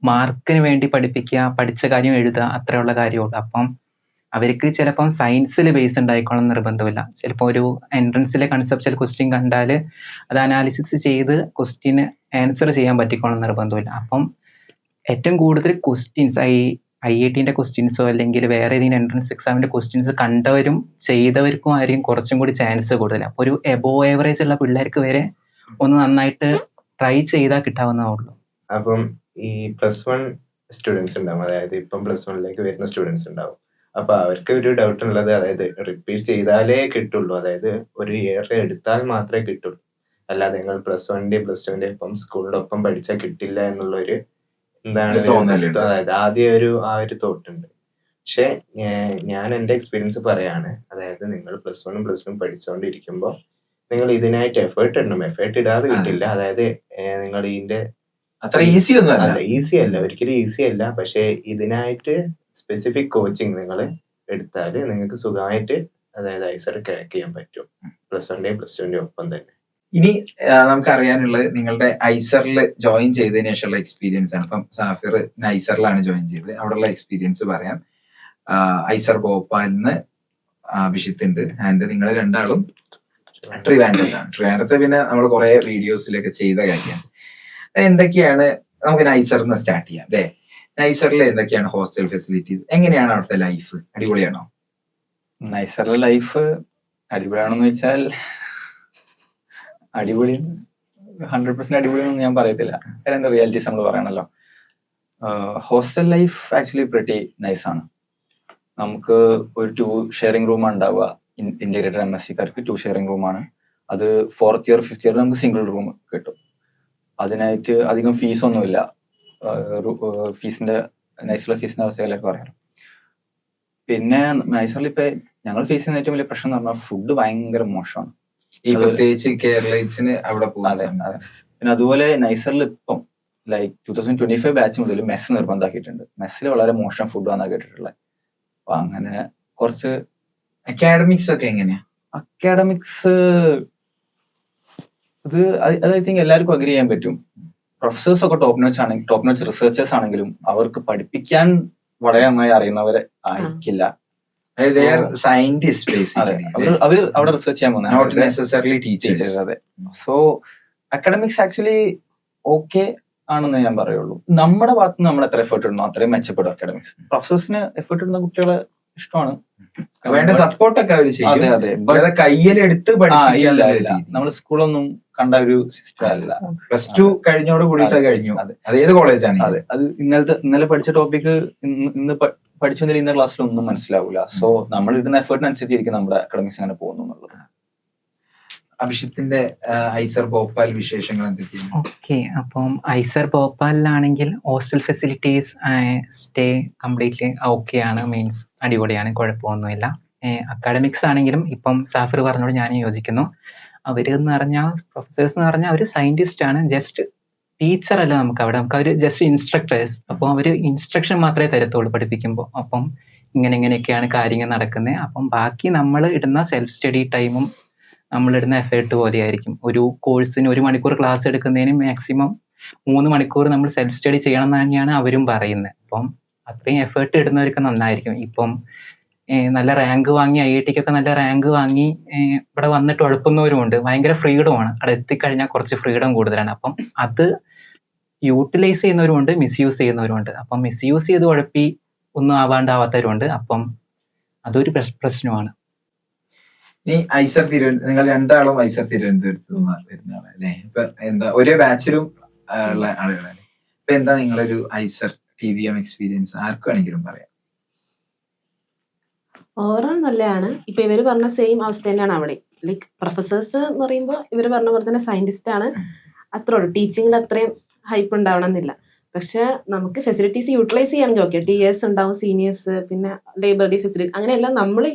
Speaker 3: മാർക്കിന് വേണ്ടി പഠിപ്പിക്കുക, പഠിച്ച കാര്യം എഴുതുക, അത്രയുള്ള കാര്യമുള്ളൂ. അപ്പം അവർക്ക് ചിലപ്പം സയൻസിൽ ബേസ് ഉണ്ടായിക്കോളം നിർബന്ധമില്ല. ചിലപ്പോൾ ഒരു എൻട്രൻസിലെ കൺസെപ്ച്വൽ ക്വസ്റ്റ്യൻ കണ്ടാൽ അത് അനാലിസിസ് ചെയ്ത് ക്വസ്റ്റ്യന് ആൻസർ ചെയ്യാൻ പറ്റിക്കോളം നിർബന്ധമില്ല. അപ്പം ഏറ്റവും കൂടുതൽ ക്വസ്റ്റ്യൻസ് IIT ക്വസ്റ്റ്യൻസോ അല്ലെങ്കിൽ വേറെ ഏതെങ്കിലും എൻട്രൻസ് എക്സാമിന്റെ ക്വസ്റ്റ്യൻസ് കണ്ടവരും ചെയ്തവർക്കും ആയിരിക്കും കുറച്ചും കൂടി ചാൻസ് കൂടുതൽ. അപ്പോൾ ഒരു എബോവ് ആവറേജ് ഉള്ള പിള്ളേർക്ക് വരെ ഒന്ന് നന്നായിട്ട് ട്രൈ ചെയ്താൽ കിട്ടാവുന്നതേ ഉള്ളൂ.
Speaker 4: അപ്പം ഈ +1 സ്റ്റുഡൻസ് ഉണ്ടാവും, അതായത് ഇപ്പം +1ലേക്ക് വരുന്ന സ്റ്റുഡൻസ് ഉണ്ടാവും. അപ്പൊ അവർക്ക് ഒരു ഡൗട്ട് ഉള്ളത്, അതായത് റിപ്പീറ്റ് ചെയ്താലേ കിട്ടുള്ളൂ, അതായത് ഒരു ഇയർ എടുത്താൽ മാത്രമേ കിട്ടുള്ളൂ, അല്ലാതെ നിങ്ങൾ +1 ഇപ്പം സ്കൂളിന്റെ ഒപ്പം പഠിച്ചാൽ കിട്ടില്ല എന്നുള്ളൊരു അതായത് ആദ്യം ആ ഒരു തോട്ടുണ്ട്. പക്ഷെ ഞാൻ എന്റെ എക്സ്പീരിയൻസ് പറയാണ്, അതായത് നിങ്ങൾ +1 പഠിച്ചുകൊണ്ടിരിക്കുമ്പോൾ നിങ്ങൾ ഇതിനായിട്ട് എഫേർട്ട് ഇടണം. എഫേർട്ട് ഇടാതെ കിട്ടില്ല. അതായത് നിങ്ങൾ ഇതിന്റെ
Speaker 1: അത്ര ഈസി ഒന്നും
Speaker 4: ഈസി അല്ല, ഒരിക്കലും ഈസി അല്ല. പക്ഷെ ഇതിനായിട്ട് സ്പെസിഫിക് കോച്ചിങ് നിങ്ങൾ എടുത്താൽ നിങ്ങൾക്ക് സുഖമായിട്ട് അതായത് ഐസർ ക്രാക്ക് ചെയ്യാൻ പറ്റും, +1 ഒപ്പം തന്നെ.
Speaker 1: ഇനി നമുക്ക് അറിയാനുള്ളത് നിങ്ങളുടെ ഐസറിൽ ജോയിൻ ചെയ്തതിനു ശേഷമുള്ള എക്സ്പീരിയൻസ് ആണ്. അപ്പം സാഫിർ ഐസറിലാണ് ജോയിൻ ചെയ്തത്, അവിടെയുള്ള എക്സ്പീരിയൻസ് പറയാം. ഐസർ ഭോപ്പാലിന്ന് അഭിഷിത്ത് ഉണ്ട്, ആൻഡ് നിങ്ങൾ രണ്ടാളും ട്രിവാൻഡ്രത്താണ്. ട്രിവാൻഡ്രത്തെ പിന്നെ നമ്മൾ കുറെ വീഡിയോസിലൊക്കെ ചെയ്ത കാര്യമാണ്. എന്തൊക്കെയാണ് നമുക്ക് നൈസറിന്ന് സ്റ്റാർട്ട് ചെയ്യാം അല്ലെ? നൈസറിൽ എന്തൊക്കെയാണ് ഹോസ്റ്റൽ ഫെസിലിറ്റീസ്, എങ്ങനെയാണ് അവിടുത്തെ ലൈഫ്? അടിപൊളിയാണോ?
Speaker 2: നൈസറിലെ ലൈഫ് അടിപൊളിയാണെന്ന് വെച്ചാൽ അടിപൊളി 100% അടിപൊളിയാണെന്ന് ഞാൻ പറയത്തില്ല. കാരണം എന്താ റിയാലിറ്റീസ് നമ്മൾ പറയണല്ലോ. Hostel life actually pretty nice ആണ്. നമുക്ക് ഒരു 2 ഷെയറിംഗ് റൂമാണ് ഉണ്ടാവുക. ഇന്റഗ്രേറ്റഡ് MSc-കാർക്ക് 2 ഷെയറിംഗ് റൂമാണ്. അത് 4th ഇയർ 5th ഇയർ നമുക്ക് സിംഗിൾ റൂം കിട്ടും. അതിനായിട്ട് അധികം ഫീസൊന്നുമില്ല. ഫീസിന്റെ നൈസുള്ള ഫീസിന്റെ അവസ്ഥയിലൊക്കെ പറയാം. പിന്നെ നൈസറിൽ ഇപ്പൊ ഞങ്ങൾ ഫേസ് ചെയ്യുന്ന ഏറ്റവും വലിയ പ്രശ്നം എന്ന് പറഞ്ഞാൽ ഫുഡ് ഭയങ്കര മോശമാണ്.
Speaker 1: ഈ പ്രത്യേകിച്ച് കേരളീസിന് അവിടെ
Speaker 2: അതെ അതെ. പിന്നെ അതുപോലെ നൈസറിൽ ഇപ്പം ലൈക്ക് 2025 ബാച്ച് മുതൽ മെസ്സ് നിർബന്ധമാക്കിയിട്ടുണ്ട്. മെസ്സിൽ വളരെ മോശം ഫുഡ് വന്നാ കേട്ടിട്ടുള്ളത്. അപ്പൊ അങ്ങനെ കുറച്ച്
Speaker 1: അക്കാഡമിക്സ് ഒക്കെ എങ്ങനെയാ?
Speaker 2: അക്കാഡമിക്സ് അത് ഐ തിങ്ക് എല്ലാവർക്കും അഗ്രി ചെയ്യാൻ പറ്റും. പ്രൊഫസേഴ്സ് ഒക്കെ ടോപ്പ് നോച്ച് റിസർച്ചേഴ്സ് ആണെങ്കിലും അവർക്ക് പഠിപ്പിക്കാൻ വളരെ നന്നായി അറിയുന്നവരെ ആയിരിക്കില്ല. അവര് അവിടെ റിസർച്ച് ചെയ്യാൻ പോകുന്നത്. അതെ. സോ അക്കാഡമിക്സ് ആക്ച്വലി ഓക്കെ ആണെന്ന് ഞാൻ പറയുള്ളൂ. നമ്മുടെ ഭാഗത്ത് നമ്മൾ എത്ര എഫേർട്ട് ഇടണോ അത്രയും മെച്ചപ്പെടും അക്കാഡമിക്സ്. പ്രൊഫസേഴ്സിന് എഫേർട്ട് ഇടുന്ന കുട്ടികളെ ഇഷ്ടമാണ്,
Speaker 1: വേണ്ട സപ്പോർട്ടൊക്കെ അവർ ചെയ്യും.
Speaker 2: അതെ അതെ.
Speaker 1: കയ്യിലെടുത്ത്
Speaker 2: ഇല്ല നമ്മൾ സ്കൂളൊന്നും കണ്ട ഒരു സിസ്റ്റം അല്ല.
Speaker 1: +2 കഴിഞ്ഞോട് കൂടിയിട്ട് കഴിഞ്ഞു. അത് ഏത് കോളേജാണ്?
Speaker 2: അതെ. അത് ഇന്നലെ പഠിച്ച ടോപ്പിക് ഇന്ന് പഠിച്ചു ഇന്ന ക്ലാസ്സിൽ ഒന്നും മനസ്സിലാവില്ല. സോ നമ്മൾ ഇടുന്ന എഫേർട്ടിനനുസരിച്ചിരിക്കും നമ്മുടെ അക്കാഡമിക്സ് അങ്ങനെ പോകുന്നു എന്നുള്ളത്.
Speaker 1: അഭിഷിത്തിന്റെ ഐസർ ഭോപ്പാൽ വിശേഷങ്ങൾ എന്തൊക്കെയാണ്?
Speaker 3: ഓക്കെ, അപ്പം ഐസർ ഭോപ്പാലിലാണെങ്കിൽ hostel facilities stay completely okay ആണ്, മീൻസ് അടിപൊളിയാണ്, കുഴപ്പമൊന്നുമില്ല. അക്കാഡമിക്സ് ആണെങ്കിലും ഇപ്പം സാഫിർ പറഞ്ഞോട് ഞാൻ യോജിക്കുന്നു. അവരെന്ന് പറഞ്ഞാൽ പ്രൊഫസേഴ്സ് എന്ന് പറഞ്ഞാൽ അവർ സയന്റിസ്റ്റ് ആണ്, ജസ്റ്റ് ടീച്ചർ അല്ല നമുക്ക് അവിടെ. നമുക്ക് അവർ ജസ്റ്റ് ഇൻസ്ട്രക്ടേഴ്സ്. അപ്പോൾ അവർ ഇൻസ്ട്രക്ഷൻ മാത്രമേ തരത്തുള്ളൂ പഠിപ്പിക്കുമ്പോൾ. അപ്പം ഇങ്ങനെയൊക്കെയാണ് കാര്യങ്ങൾ നടക്കുന്നത്. അപ്പം ബാക്കി നമ്മൾ ഇടുന്ന സെൽഫ് സ്റ്റഡി ടൈമും നമ്മളിടുന്ന എഫേർട്ട് പോലെയായിരിക്കും. ഒരു കോഴ്സിന് 1 മണിക്കൂർ ക്ലാസ് എടുക്കുന്നതിന് മാക്സിമം 3 മണിക്കൂർ നമ്മൾ സെൽഫ് സ്റ്റഡി ചെയ്യണം എന്ന് തന്നെയാണ് അവരും പറയുന്നത്. അപ്പം അത്രയും എഫേർട്ട് ഇടുന്നവർക്ക് നന്നായിരിക്കും. ഇപ്പം നല്ല റാങ്ക് വാങ്ങി IITക്കൊക്കെ നല്ല റാങ്ക് വാങ്ങി ഇവിടെ വന്നിട്ട് ഉഴപ്പുന്നവരുമുണ്ട്. ഭയങ്കര ഫ്രീഡമാണ്, അവിടെ എത്തിക്കഴിഞ്ഞാൽ കുറച്ച് ഫ്രീഡം കൂടുതലാണ്. അപ്പം അത് യൂട്ടിലൈസ് ചെയ്യുന്നവരുമുണ്ട്, മിസ്യൂസ് ചെയ്യുന്നവരുമുണ്ട്. അപ്പം മിസ്യൂസ് ചെയ്ത് ഉഴപ്പി ഒന്നും ആവാണ്ടാവാത്തവരുണ്ട്. അപ്പം അതൊരു പ്രശ്നമാണ്.
Speaker 1: ഈ ഐസർ നിങ്ങൾ രണ്ടാളും ഐസർ തിരുവനന്തപുരത്ത് വരുന്ന ആളല്ലേ? ഇപ്പൊ എന്താ ഒരേ ബാച്ചിലും ഉള്ള ആളുകളല്ലേ? ഇപ്പൊ എന്താ നിങ്ങളൊരു ഐസർ TVM എക്സ്പീരിയൻസ് ആർക്കും ആണെങ്കിലും പറയാം?
Speaker 5: ഓവറോൾ നല്ലതാണ്. ഇപ്പൊ ഇവര് പറഞ്ഞ സെയിം അവസ്ഥ തന്നെയാണ് അവിടെ. ലൈക്ക് പ്രൊഫസേഴ്സ് എന്ന് പറയുമ്പോൾ ഇവര് പറഞ്ഞ പോലെ തന്നെ സയന്റിസ്റ്റ് ആണ്, അത്രേ ഉള്ളൂ. ടീച്ചിങ്ങിൽ അത്രയും ഹൈപ്പ് ഉണ്ടാവണം എന്നില്ല. പക്ഷെ നമുക്ക് ഫെസിലിറ്റീസ് യൂട്ടിലൈസ് ചെയ്യുകയാണെങ്കിൽ ഓക്കെ, TAs ഉണ്ടാവും, സീനിയേഴ്സ്, പിന്നെ ലൈബ്രറി ഫെസിലിറ്റി, അങ്ങനെയെല്ലാം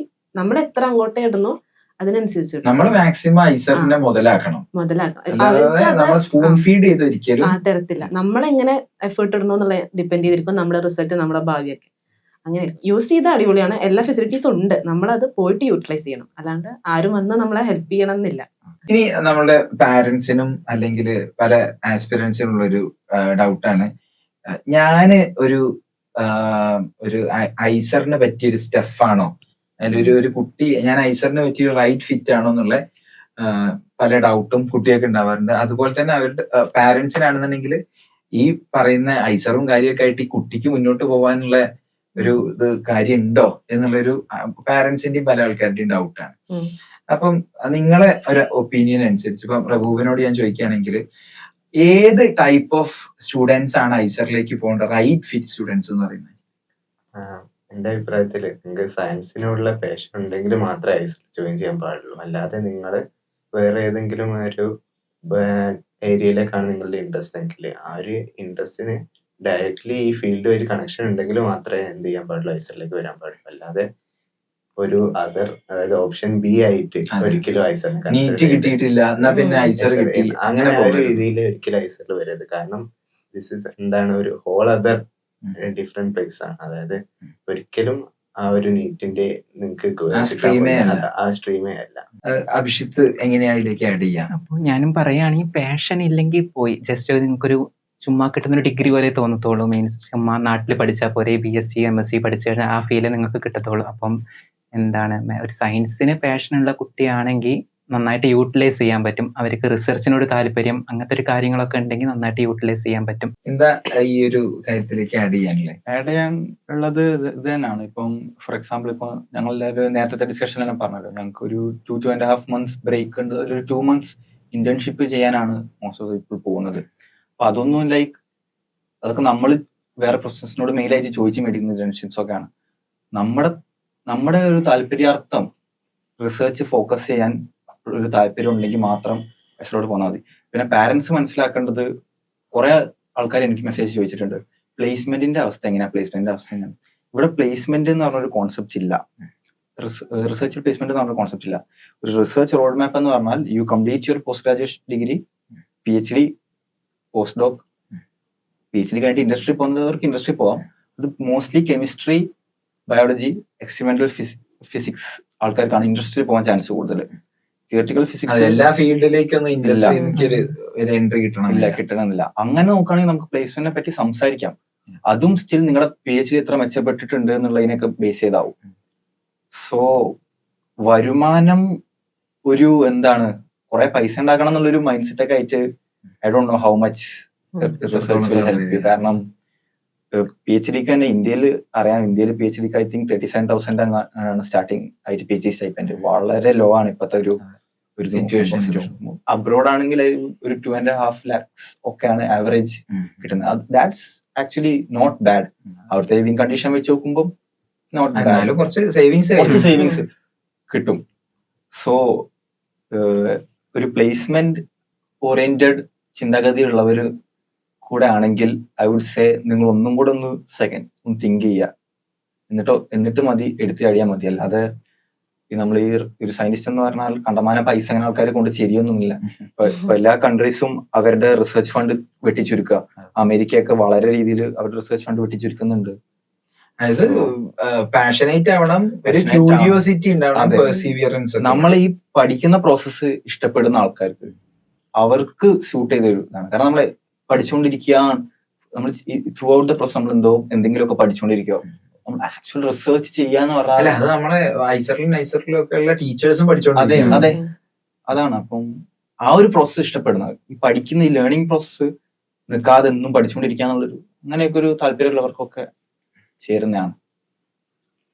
Speaker 5: നമ്മൾ എത്ര അങ്ങോട്ടേ ഇടുന്നോ അതിനനുസരിച്ച്
Speaker 1: നമ്മൾ മാക്സിമം ഐസറിനെ മുതലാക്കണം. സ്പൂൺ ഫീഡ് ചെയ്ത് ഒരിക്കലും
Speaker 5: ആ തരത്തില്ല. നമ്മളെങ്ങനെ എഫേർട്ട് ഇടണോ എന്നുള്ള ഡിപ്പെൻഡ് ചെയ്തിരിക്കും നമ്മുടെ റിസൾട്ട്, നമ്മുടെ ഭാവിയൊക്കെ. അങ്ങനെ യൂസ് ചെയ്ത അടിപൊളിയാണ്, എല്ലാ ഫെസിലിറ്റീസും ഉണ്ട്, നമ്മളത് പോയിട്ട് യൂട്ടിലൈസ് ചെയ്യണം. അല്ലാണ്ട് ആരും വന്ന് നമ്മളെ ഹെൽപ്പ് ചെയ്യണം എന്നില്ല.
Speaker 1: ഇനി നമ്മുടെ പാരന്റ്സിനും അല്ലെങ്കിൽ പല ആസ്പിറൻസിനും ഉള്ളൊരു ഡൗട്ടാണ്. ഞാന് ഒരു ഐസറിന് പറ്റിയൊരു സ്റ്റെഫാണോ, അതിലൊരു ഒരു കുട്ടി ഞാൻ ഐസറിന് പറ്റിയ റൈറ്റ് ഫിറ്റ് ആണോ എന്നുള്ള പല ഡൗട്ടും കുട്ടിയൊക്കെ ഉണ്ടാവാറുണ്ട്. അതുപോലെ തന്നെ അവരുടെ പാരന്റ്സിനാണെന്നുണ്ടെങ്കിൽ ഈ പറയുന്ന ഐസറും കാര്യമൊക്കെ ആയിട്ട് ഈ കുട്ടിക്ക് മുന്നോട്ട് പോകാനുള്ള ഒരു ഇത് കാര്യം ഉണ്ടോ എന്നുള്ളൊരു പാരന്റ്സിന്റെയും പല ആൾക്കാരുടെയും ഡൗട്ടാണ്. അപ്പം നിങ്ങളെ ഒരു ഒപ്പീനിയൻ അനുസരിച്ച് ഇപ്പം റബൂബിനോട് ഞാൻ ചോദിക്കുകയാണെങ്കിൽ ഏത് ടൈപ്പ് ഓഫ് സ്റ്റുഡൻസ് ആണ് ഐസറിലേക്ക് പോകേണ്ട റൈറ്റ് ഫിറ്റ് സ്റ്റുഡൻസ് എന്ന് പറയുന്നത്?
Speaker 4: എന്റെ അഭിപ്രായത്തിൽ നിങ്ങൾക്ക് സയൻസിനോടുള്ള പാഷൻ ഉണ്ടെങ്കിൽ മാത്രമേ ഐസർ ജോയിൻ ചെയ്യാൻ പാടുള്ളൂ. അല്ലാതെ നിങ്ങൾ വേറെ ഏതെങ്കിലും ഒരു ഏരിയയിലേക്കാണ് നിങ്ങളുടെ ഇൻട്രസ്റ്റ് എങ്കിൽ ആ ഒരു ഇൻട്രസ്റ്റിന് ഡയറക്ട്ലി ഈ ഫീൽഡ് ഒരു കണക്ഷൻ ഉണ്ടെങ്കിൽ മാത്രമേ എന്ത് ചെയ്യാൻ പാടുള്ളൂ, ഐസറിലേക്ക് വരാൻ പാടുള്ളൂ. അല്ലാതെ ഒരു അതായത് ഓപ്ഷൻ ബി ആയിട്ട് ഒരിക്കലും ഐസറിന്
Speaker 1: നീറ്റ് കിട്ടിയിട്ടില്ല എന്നാ പിന്നെ ഐസർ കിട്ടി
Speaker 4: അങ്ങനെ ഒരു രീതിയിൽ ഒരിക്കലും ഐസറിൽ വരരുത്. കാരണം ദിസ് ഇസ് എന്താണ് ഒരു ഹോൾ അതർ ഡിഫറെന്റ് പ്ലേസ് ആണ്. അതായത് ഒരിക്കലും ആ ഒരു നീറ്റിന്റെ നിങ്ങൾക്ക് ആ സ്ട്രീമേ അല്ല.
Speaker 1: അഭിഷിത്ത് എങ്ങനെയാ ഇതിലേക്ക് ആഡ് ചെയ്യാം?
Speaker 3: അപ്പോൾ ഞാനും പറയുകയാണെങ്കിൽ പാഷൻ ഇല്ലെങ്കിൽ പോയി ജസ്റ്റ് നിങ്ങൾക്കൊരു ചുമ്മാ കിട്ടുന്നൊരു ഡിഗ്രി പോലെ തോന്നത്തുള്ളൂ. മീൻസ് ചുമ്മാ നാട്ടിൽ പഠിച്ചാൽ പോരെ, BSc MSc പഠിച്ചു കഴിഞ്ഞാൽ ആ ഫീല് നിങ്ങൾക്ക് കിട്ടത്തുള്ളൂ. അപ്പം എന്താണ് ഒരു സയൻസിന് പാഷനുള്ള കുട്ടിയാണെങ്കിൽ നന്നായിട്ട് യൂട്ടിലൈസ് ചെയ്യാൻ പറ്റും. അവർക്ക് റിസർച്ചിനോട് താല്പര്യം അങ്ങനത്തെ ഒരു കാര്യങ്ങളൊക്കെ ഉണ്ടെങ്കിൽ നന്നായിട്ട് യൂട്ടിലൈസ് ചെയ്യാൻ പറ്റും.
Speaker 1: എന്താ ഈ ഒരു കാര്യത്തിലേക്ക് ആഡ് ചെയ്യാനല്ലേ?
Speaker 2: ആഡ് ചെയ്യാൻ ഉള്ളത് ഇത് തന്നെയാണ്. ഇപ്പം ഫോർ എക്സാമ്പിൾ ഇപ്പൊ ഞങ്ങളുടെ നേരത്തെ ഡിസ്കഷൻ തന്നെ പറഞ്ഞല്ലോ, ഞങ്ങൾക്ക് ഒരു 2.5 months ബ്രേക്ക് ഉണ്ട്, ഒരു 2 months ഇന്റേൺഷിപ്പ് ചെയ്യാനാണ് മോസ്റ്റ് ഓഫ് ഇപ്പോൾ പോകുന്നത്. അപ്പൊ അതൊന്നും അതൊക്കെ നമ്മൾ വേറെ പ്രൊഫഷൻസിനോട് മെയിലായിട്ട് ചോദിച്ചു മേടിക്കുന്ന ഇന്റേൺഷിപ്സ് ഒക്കെയാണ്. നമ്മുടെ ഒരു താല്പര്യാർത്ഥം റിസർച്ച് ഫോക്കസ് ചെയ്യാൻ ഒരു താല്പര്യം ഉണ്ടെങ്കിൽ മാത്രം എസ്റോട് പോന്നാൽ മതി. പിന്നെ പാരന്റ്സ് മനസ്സിലാക്കേണ്ടത്, കുറെ ആൾക്കാർ എനിക്ക് മെസ്സേജ് ചോദിച്ചിട്ടുണ്ട്, പ്ലേസ്മെന്റിന്റെ അവസ്ഥ എങ്ങനെയാണ്. ഇവിടെ പ്ലേസ്മെന്റ് എന്ന് പറഞ്ഞൊരു കോൺസെപ്റ്റ് ഇല്ല. റിസർച്ച് പ്ലേസ്മെന്റ് എന്ന് പറഞ്ഞ കോൺസെപ്റ്റ് ഇല്ല. ഒരു റിസർച്ച് റോഡ് മാപ്പ് എന്ന് പറഞ്ഞാൽ you complete your post graduation degree, PhD, post doc, PhD കഴിഞ്ഞിട്ട് ഇൻഡസ്ട്രി പോകുന്നവർക്ക് ഇൻഡസ്ട്രി പോവാം. അത് mostly chemistry, biology, experimental physics ആൾക്കാർക്കാണ് ഇൻഡസ്ട്രിയിൽ പോകാൻ ചാൻസ് കൂടുതൽ. തിയറിറ്റിക്കൽ ഫിസിക്സ്
Speaker 1: എല്ലാ ഫീൽഡിലേക്കൊന്നും ഇൻഡസ്ട്രി എൻട്രി
Speaker 2: കിട്ടണമെന്നില്ല. അങ്ങനെ നോക്കുകയാണെങ്കിൽ നമുക്ക് പ്ലേസ്മെന്റിനെ പറ്റി സംസാരിക്കാം. അതും സ്റ്റിൽ നിങ്ങളുടെ PhD എത്ര മെച്ചപ്പെട്ടിട്ടുണ്ട് എന്നുള്ളതിനൊക്കെ ബേസ് ചെയ്താവും. സോ വരുമാനം ഒരു കുറെ പൈസ ഉണ്ടാക്കണം എന്നുള്ളൊരു മൈൻഡ് സെറ്റ് ഒക്കെ ആയിട്ട് I don't know how much research will help you. കാരണം PhDക്ക് തന്നെ ഇന്ത്യയിൽ PhDക്ക് ഐ തിങ്ക് 37,000 ആണ് സ്റ്റാർട്ടിങ് ആയിട്ട് PhD സ്റ്റൈപ്പൻഡ്. വളരെ ലോ ആണ് ഇപ്പോഴത്തെ ഒരു സിറ്റുവേഷൻ. അബ്രോഡ് ആണെങ്കിൽ ഒരു 2.5 lakhs ഒക്കെയാണ് ആവറേജ് കിട്ടുന്നത്. That's actually not bad. അവിടുത്തെ ലിവിങ് കണ്ടീഷൻ വെച്ച് നോക്കുമ്പോൾ നോട്ട് ബാഡ്.
Speaker 1: കുറച്ച് സേവിങ്സ്
Speaker 2: കിട്ടും. സോ ഒരു പ്ലേസ്മെന്റ് ഓറിയന്റഡ് ചിന്താഗതി ഉള്ളവർ കൂടെ ആണെങ്കിൽ ഐ വുഡ് സേ നിങ്ങൾ ഒന്നും കൂടെ ഒന്ന് തിങ്ക് ചെയ്യുക, എന്നിട്ട് മതി എടുത്ത് കഴിയാൻ മതി. അല്ലാതെ നമ്മൾ ഈ ഒരു സയന്റിസ്റ്റ് എന്ന് പറഞ്ഞാൽ കണ്ടമാന പൈസ അങ്ങനെ ആൾക്കാരെ കൊണ്ട് ശരിയൊന്നുമില്ല. ഇപ്പൊ എല്ലാ കൺട്രീസും അവരുടെ റിസർച്ച് ഫണ്ട് വെട്ടിച്ചുരുക്കുക. അമേരിക്കയൊക്കെ വളരെ രീതിയിൽ അവരുടെ റിസർച്ച് ഫണ്ട് വെട്ടിച്ചുരുക്കുന്നുണ്ട്.
Speaker 1: പാഷനേറ്റ് ആവണം, ഒരു ക്യൂരിയോസിറ്റി ഉണ്ടാവണം, പെർസീവിയറൻസ്.
Speaker 2: നമ്മൾ ഈ പഠിക്കുന്ന പ്രോസസ്സ് ഇഷ്ടപ്പെടുന്ന ആൾക്കാർക്ക് അവർക്ക് സൂട്ട് ചെയ്ത ഒരു ഇതാണ്. കാരണം നമ്മളെ പഠിച്ചുകൊണ്ടിരിക്കുക, നമ്മൾ ത്രൂ ഔട്ട് ദ പ്രോസസ് നമ്മൾ എന്തെങ്കിലുമൊക്കെ പഠിച്ചുകൊണ്ടിരിക്കുക. നമ്മൾ ആക്ച്വൽ റിസർച്ച് ചെയ്യാന്ന് പറഞ്ഞാൽ
Speaker 1: അത് നമ്മളെ ഐസറിലും ഒക്കെ ഉള്ള ടീച്ചേഴ്സും പഠിച്ചോണ്ട്.
Speaker 2: അതെ അതാണ്. അപ്പം ആ ഒരു പ്രോസസ്സ് ഇഷ്ടപ്പെടുന്നത്, ഈ പഠിക്കുന്ന ഈ ലേണിംഗ് പ്രോസസ്സ് നിൽക്കാതെ എന്നും പഠിച്ചുകൊണ്ടിരിക്കുക എന്നുള്ളൊരു അങ്ങനെയൊക്കെ ഒരു താല്പര്യമുള്ളവർക്കൊക്കെ ചേരുന്നതാണ്.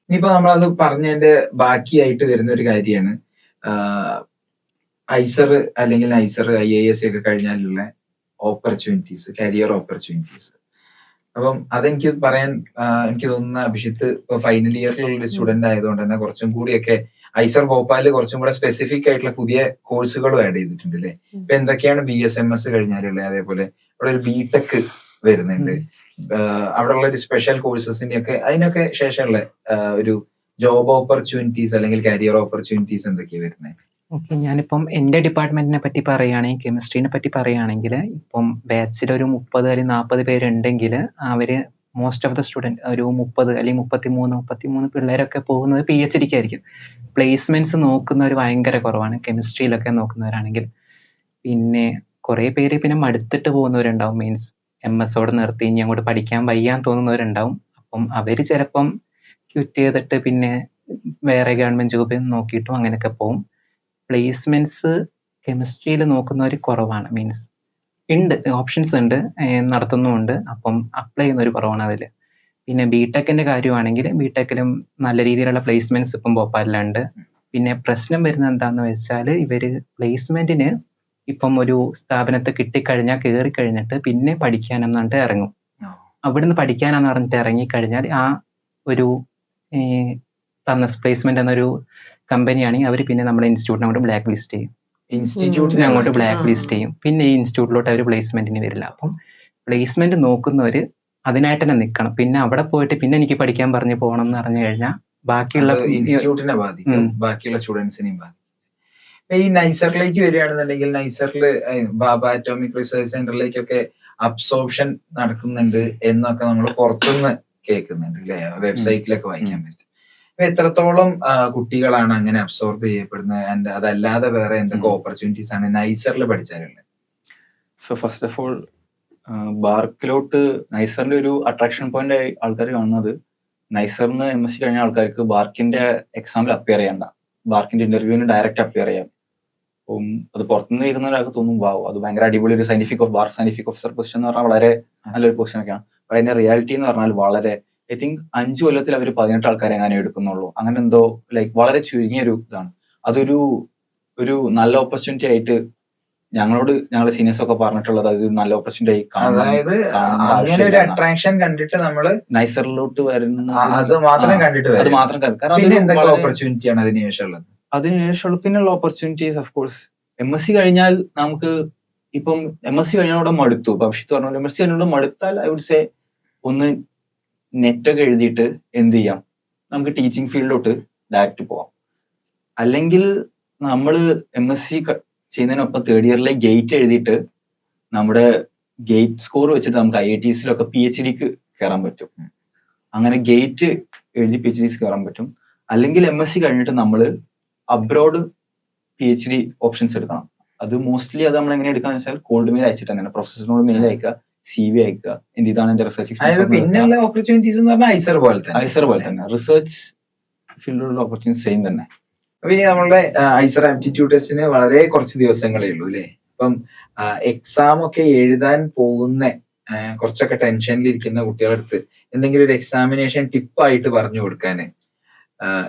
Speaker 1: ഇനിയിപ്പോ നമ്മളത് പറഞ്ഞതിന്റെ ബാക്കിയായിട്ട് വരുന്ന ഒരു കാര്യമാണ് ഐസർ അല്ലെങ്കിൽ IAS ഒക്കെ കഴിഞ്ഞാലുള്ള ഓപ്പർച്യൂണിറ്റീസ്, കരിയർ ഓപ്പർച്യൂണിറ്റീസ്. അപ്പം അതെനിക്ക് പറയാൻ എനിക്ക് തോന്നുന്ന അഭിഷിത്ത് ഇപ്പൊ ഫൈനൽ ഇയറിലുള്ള ഒരു സ്റ്റുഡന്റ് ആയതുകൊണ്ട് തന്നെ കുറച്ചും കൂടിയൊക്കെ ഐസർ ഭോപ്പാലിൽ കുറച്ചും കൂടെ സ്പെസിഫിക് ആയിട്ടുള്ള പുതിയ കോഴ്സുകളും ആഡ് ചെയ്തിട്ടുണ്ട് അല്ലേ? ഇപ്പൊ എന്തൊക്കെയാണ് BSMS കഴിഞ്ഞാലുള്ള, അതേപോലെ അവിടെ ഒരു BTech വരുന്നുണ്ട്, അവിടെ ഉള്ള ഒരു സ്പെഷ്യൽ കോഴ്സസിന്റെ ഒക്കെ അതിനൊക്കെ ശേഷമുള്ള ഒരു ജോബ് ഓപ്പർച്യൂണിറ്റീസ് അല്ലെങ്കിൽ കരിയർ ഓപ്പർച്യൂണിറ്റീസ് എന്തൊക്കെയാണ് വരുന്നത്?
Speaker 3: ഓക്കെ, ഞാനിപ്പം എൻ്റെ ഡിപ്പാർട്ട്മെന്റിനെ പറ്റി പറയുകയാണെങ്കിൽ, കെമിസ്ട്രീനെ പറ്റി പറയുകയാണെങ്കിൽ, ഇപ്പം ബാച്ചിൽ ഒരു 30 അല്ലെങ്കിൽ 40 പേരുണ്ടെങ്കിൽ അവര് മോസ്റ്റ് ഓഫ് ദ സ്റ്റുഡൻറ് ഒരു 30 അല്ലെങ്കിൽ 33 പിള്ളേരൊക്കെ പോകുന്നത് PhDക്ക് ആയിരിക്കും. പ്ലേസ്മെന്റ്സ് നോക്കുന്നവർ ഭയങ്കര കുറവാണ് കെമിസ്ട്രിയിലൊക്കെ നോക്കുന്നവരാണെങ്കിൽ. പിന്നെ കുറേ പേര് പിന്നെ മടുത്തിട്ട് പോകുന്നവരുണ്ടാവും, മീൻസ് MS നിർത്തി ഇനി അങ്ങോട്ട് പഠിക്കാൻ വയ്യാൻ തോന്നുന്നവരുണ്ടാവും. അപ്പം അവർ ചിലപ്പം ക്വിറ്റ് ചെയ്തിട്ട് പിന്നെ വേറെ ഗവൺമെന്റ് ജോബ് നോക്കിയിട്ടും അങ്ങനെയൊക്കെ പോകും. പ്ലേസ്മെന്റ്സ് കെമിസ്ട്രിയിൽ നോക്കുന്നവർ കുറവാണ്, മീൻസ് ഉണ്ട്, ഓപ്ഷൻസ് ഉണ്ട്, നടത്തുന്നുമുണ്ട്. അപ്പം അപ്ലൈ ചെയ്യുന്നവർ കുറവാണ് അതിൽ. പിന്നെ BTechന്റെ കാര്യമാണെങ്കിൽ BTechലും നല്ല രീതിയിലുള്ള പ്ലേസ്മെന്റ്സ് ഇപ്പം ഭോപ്പാലിലുണ്ട്. പിന്നെ പ്രശ്നം വരുന്നത് എന്താണെന്ന് വെച്ചാൽ ഇവർ പ്ലേസ്മെന്റിന് ഇപ്പം ഒരു സ്ഥാപനത്തെ കിട്ടിക്കഴിഞ്ഞാൽ കയറി കഴിഞ്ഞിട്ട് പിന്നെ പഠിക്കാനെന്ന് പറഞ്ഞിട്ട് ഇറങ്ങും. അവിടുന്ന് പഠിക്കാനെന്ന് പറഞ്ഞിട്ട് ഇറങ്ങിക്കഴിഞ്ഞാൽ ആ ഒരു തന്ന പ്ലേസ്മെന്റ് എന്നൊരു കമ്പനിയാണെങ്കിൽ അവർ പിന്നെ നമ്മുടെ ഇൻസ്റ്റിറ്റ്യൂട്ടിനെ അങ്ങോട്ട് ബ്ലാക്ക് ലിസ്റ്റ് ചെയ്യും. ഇൻസ്റ്റിറ്റ്യൂട്ടിനെ അങ്ങോട്ട് ബ്ലാക്ക് ലിസ്റ്റ് ചെയ്യും. പിന്നെ ഈ ഇൻസ്റ്റിറ്റ്യൂട്ടിലോട്ട് അവർ പ്ലേസ്മെന്റിന് വരില്ല. അപ്പം പ്ലേസ്മെന്റ് നോക്കുന്നവർ അതിനായിട്ട് തന്നെ നിൽക്കണം. പിന്നെ അവിടെ പോയിട്ട് പിന്നെ എനിക്ക് പഠിക്കാൻ പറഞ്ഞു പോകണം എന്ന് പറഞ്ഞു കഴിഞ്ഞാൽ ബാക്കിയുള്ള
Speaker 1: ഇൻസ്റ്റിറ്റ്യൂട്ടിനെ ബാധിക്കും, ബാക്കിയുള്ള സ്റ്റുഡൻസിനെയും ബാധിക്കും. ഈ നൈസറിലേക്ക് വരികയാണെന്നുണ്ടെങ്കിൽ നൈസറിൽ ബാബ അറ്റോമിക് റിസർച്ച് സെന്ററിലേക്കൊക്കെ അബ്സോർപ്ഷൻ നടക്കുന്നുണ്ട് എന്നൊക്കെ നമ്മൾ പുറത്തുനിന്ന് കേൾക്കുന്നുണ്ട് അല്ലെ, വെബ്സൈറ്റിലൊക്കെ വായിക്കാൻ പറ്റും. അപ്പൊ എത്രത്തോളം കുട്ടികളാണ് അങ്ങനെ അബ്സോർബ് ചെയ്യപ്പെടുന്നത്, അതല്ലാതെ വേറെ എന്തൊക്കെ ഓപ്പർച്യൂണിറ്റീസ് ആണ് നൈസറിൽ പഠിച്ചാലുള്ളത്?
Speaker 2: സോ ഫസ്റ്റ് ഓഫ് ഓൾ ബാർക്കിലോട്ട് നൈസറിന്റെ ഒരു അട്രാക്ഷൻ പോയിന്റ് ആൾക്കാർ കാണുന്നത്, നൈസറിന് MSc കഴിഞ്ഞ ആൾക്കാർക്ക് ബാർക്കിന്റെ എക്സാമിൽ അപ്പിയർ ചെയ്യണ്ട, ബാർക്കിന്റെ ഇന്റർവ്യൂവിന് ഡയറക്റ്റ് അപ്പിയർ ചെയ്യാം. അപ്പം അത് പുറത്തുനിന്ന് കേൾക്കുന്ന ഒരാൾക്ക് തോന്നും വാവ് അത് ഭയങ്കര അടിപൊളി ഒരു സയന്റിഫിക് ഓഫീസർ പൊസിഷൻ എന്ന് പറഞ്ഞാൽ വളരെ നല്ലൊരു പൊസിഷൻ ഒക്കെയാണ്. അപ്പൊ അതിന്റെ റിയാലിറ്റി എന്ന് പറഞ്ഞാൽ വളരെ ഐ തിങ്ക് 5 കൊല്ലത്തിൽ അവർ 18 ആൾക്കാരെ എങ്ങനെ എടുക്കുന്നുള്ളൂ, അങ്ങനെ എന്തോ ലൈക്ക് വളരെ ചുരുങ്ങിയ ഒരു ഇതാണ്. അതൊരു നല്ല ഓപ്പർച്യൂണിറ്റി ആയിട്ട് ഞങ്ങളുടെ സീനിയേഴ്സ് ഒക്കെ പറഞ്ഞിട്ടുള്ളത് അതൊരു നല്ല ഓപ്പർച്യൂണിറ്റി ആയി
Speaker 1: അതായത് അങ്ങനെ ഒരു അട്രാക്ഷൻ കണ്ടിട്ട് നമ്മള്
Speaker 2: നൈസറിലോട്ട് വരുന്ന
Speaker 1: അത് മാത്രം കണ്ടിട്ട്
Speaker 2: അത്
Speaker 1: വരും.
Speaker 2: മാത്രം കാരണം
Speaker 1: പിന്നെ
Speaker 2: അതൊരു
Speaker 1: എന്തൊക്കെ
Speaker 2: വളരെ-
Speaker 1: ഓപ്പർച്യൂണിറ്റിയാണ് അതിനുശേഷം ഉള്ളത്?
Speaker 2: അതിനുശേഷമുള്ള പിന്നെയുള്ള ഓപ്പർച്യൂണിറ്റീസ് ഓഫ് കോഴ്സ് MSc കഴിഞ്ഞാൽ നമുക്ക് ഇപ്പം MSc കഴിഞ്ഞോടെ മടുത്തു. ഇപ്പൊ അഭിഷിത്ത് പറഞ്ഞ MSc കഴിഞ്ഞോട് മടുത്താൽ ഐ വുഡ് സേ ഒന്ന് നെറ്റൊക്കെ എഴുതിയിട്ട് എന്ത് ചെയ്യാം, നമുക്ക് ടീച്ചിങ് ഫീൽഡിലോട്ട് ഡയറക്റ്റ് പോവാം. അല്ലെങ്കിൽ നമ്മൾ MSc ചെയ്യുന്നതിനൊപ്പം തേർഡ് ഇയറിലെ ഗേറ്റ് എഴുതിയിട്ട് നമ്മുടെ ഗേറ്റ് സ്കോർ വെച്ചിട്ട് നമുക്ക് IITസിലൊക്കെ PhDക്ക് കയറാൻ പറ്റും. അങ്ങനെ ഗേറ്റ് എഴുതി PhDക്ക് കയറാൻ പറ്റും. അല്ലെങ്കിൽ MSc കഴിഞ്ഞിട്ട് നമ്മൾ അബ്രോഡ് PhD ഓപ്ഷൻസ് എടുക്കണം. അത് മോസ്റ്റ്ലി അത് നമ്മൾ എങ്ങനെ എടുക്കാന്ന് വെച്ചാൽ കോൾഡ് മെയിൽ അയച്ചിട്ട് തന്നെ പ്രൊഫസറിനോട് മെയിൽ അയക്കുക, CV അയക്കുക, ഇതാണ് എന്റെ റിസർച്ച്
Speaker 1: അതായത് പിന്നെയുള്ള ഓപ്പർച്യൂണിറ്റീസ് എന്ന് പറഞ്ഞാൽ ഐസർ പോലെ
Speaker 2: തന്നെ റിസർച്ച് ഫീൽഡിലുള്ള ഓപ്പർച്യൂണിറ്റി സെയിം തന്നെ.
Speaker 1: അപ്പൊ ഇനി നമ്മളുടെ ഐസർ ആപ്റ്റിറ്റ്യൂഡ് ടെസ്റ്റിന് വളരെ കുറച്ച് ദിവസങ്ങളേ ഉള്ളൂ അല്ലേ? അപ്പം എക്സാം ഒക്കെ എഴുതാൻ പോകുന്ന കുറച്ചൊക്കെ ടെൻഷനിലിരിക്കുന്ന കുട്ടികളുടെ അടുത്ത് എന്തെങ്കിലും ഒരു എക്സാമിനേഷൻ ടിപ്പായിട്ട് പറഞ്ഞു കൊടുക്കാന്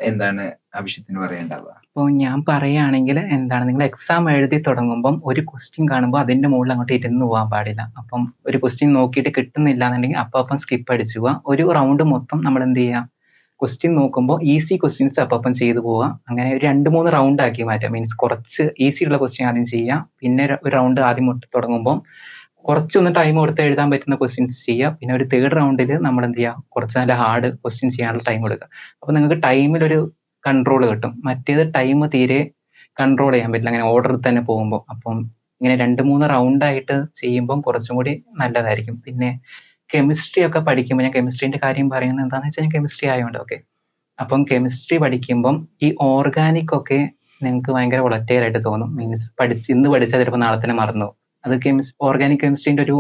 Speaker 1: എന്താണ് അഭിഷേകത്തിന് പറയേണ്ടാവുക?
Speaker 3: അപ്പോൾ ഞാൻ പറയുകയാണെങ്കിൽ എന്താണ്, നിങ്ങൾ എക്സാം എഴുതി തുടങ്ങുമ്പം ഒരു ക്വസ്റ്റ്യൻ കാണുമ്പോൾ അതിൻ്റെ മുകളിൽ അങ്ങോട്ട് ഇരുന്ന് പോകാൻ പാടില്ല. അപ്പം ഒരു ക്വസ്റ്റ്യൻ നോക്കിയിട്ട് കിട്ടുന്നില്ല എന്നുണ്ടെങ്കിൽ അപ്പം സ്കിപ്പ് അടിച്ചു പോവുക. ഒരു റൗണ്ട് മൊത്തം നമ്മൾ എന്ത് ചെയ്യുക, ക്വസ്റ്റ്യൻ നോക്കുമ്പോൾ ഈസി ക്വസ്റ്റ്യൻസ് അപ്പം ചെയ്തു പോവുക. അങ്ങനെ ഒരു 2-3 റൗണ്ട് ആക്കി മാറ്റുക. മീൻസ് കുറച്ച് ഈസി ഉള്ള ക്വസ്റ്റ്യൻ ആദ്യം ചെയ്യുക, പിന്നെ ഒരു റൗണ്ട് ആദ്യം തുടങ്ങുമ്പോൾ കുറച്ചൊന്ന് ടൈം കൊടുത്ത് എഴുതാൻ പറ്റുന്ന ക്വസ്റ്റ്യൻസ് ചെയ്യുക. പിന്നെ ഒരു തേർഡ് റൗണ്ടിൽ നമ്മൾ എന്ത് ചെയ്യുക, കുറച്ച് നല്ല ഹാർഡ് ക്വസ്റ്റ്യൻ ചെയ്യാനുള്ള ടൈം കൊടുക്കുക. അപ്പോൾ നിങ്ങൾക്ക് ടൈമിലൊരു കൺട്രോൾ കിട്ടും. മറ്റേത് ടൈം തീരെ കൺട്രോൾ ചെയ്യാൻ പറ്റില്ല അങ്ങനെ ഓർഡറിൽ തന്നെ പോകുമ്പോൾ. അപ്പം ഇങ്ങനെ 2-3 റൗണ്ടായിട്ട് ചെയ്യുമ്പം കുറച്ചും കൂടി നല്ലതായിരിക്കും. പിന്നെ കെമിസ്ട്രി ഒക്കെ പഠിക്കുമ്പോൾ, ഞാൻ കെമിസ്ട്രീൻ്റെ കാര്യം പറയുന്നത് എന്താണെന്ന് വെച്ചാൽ ഞാൻ കെമിസ്ട്രി ആയതുകൊണ്ട് ഓക്കെ. അപ്പം കെമിസ്ട്രി പഠിക്കുമ്പം ഈ ഓർഗാനിക് ഒക്കെ നിങ്ങൾക്ക് ഭയങ്കര വൊളറ്റൈൽ ആയിട്ട് തോന്നും. മീൻസ് ഇന്ന് പഠിച്ചാൽ ചിലപ്പോൾ നാളെ തന്നെ മറന്നു. അത് ഓർഗാനിക് കെമിസ്ട്രീൻ്റെ ഒരു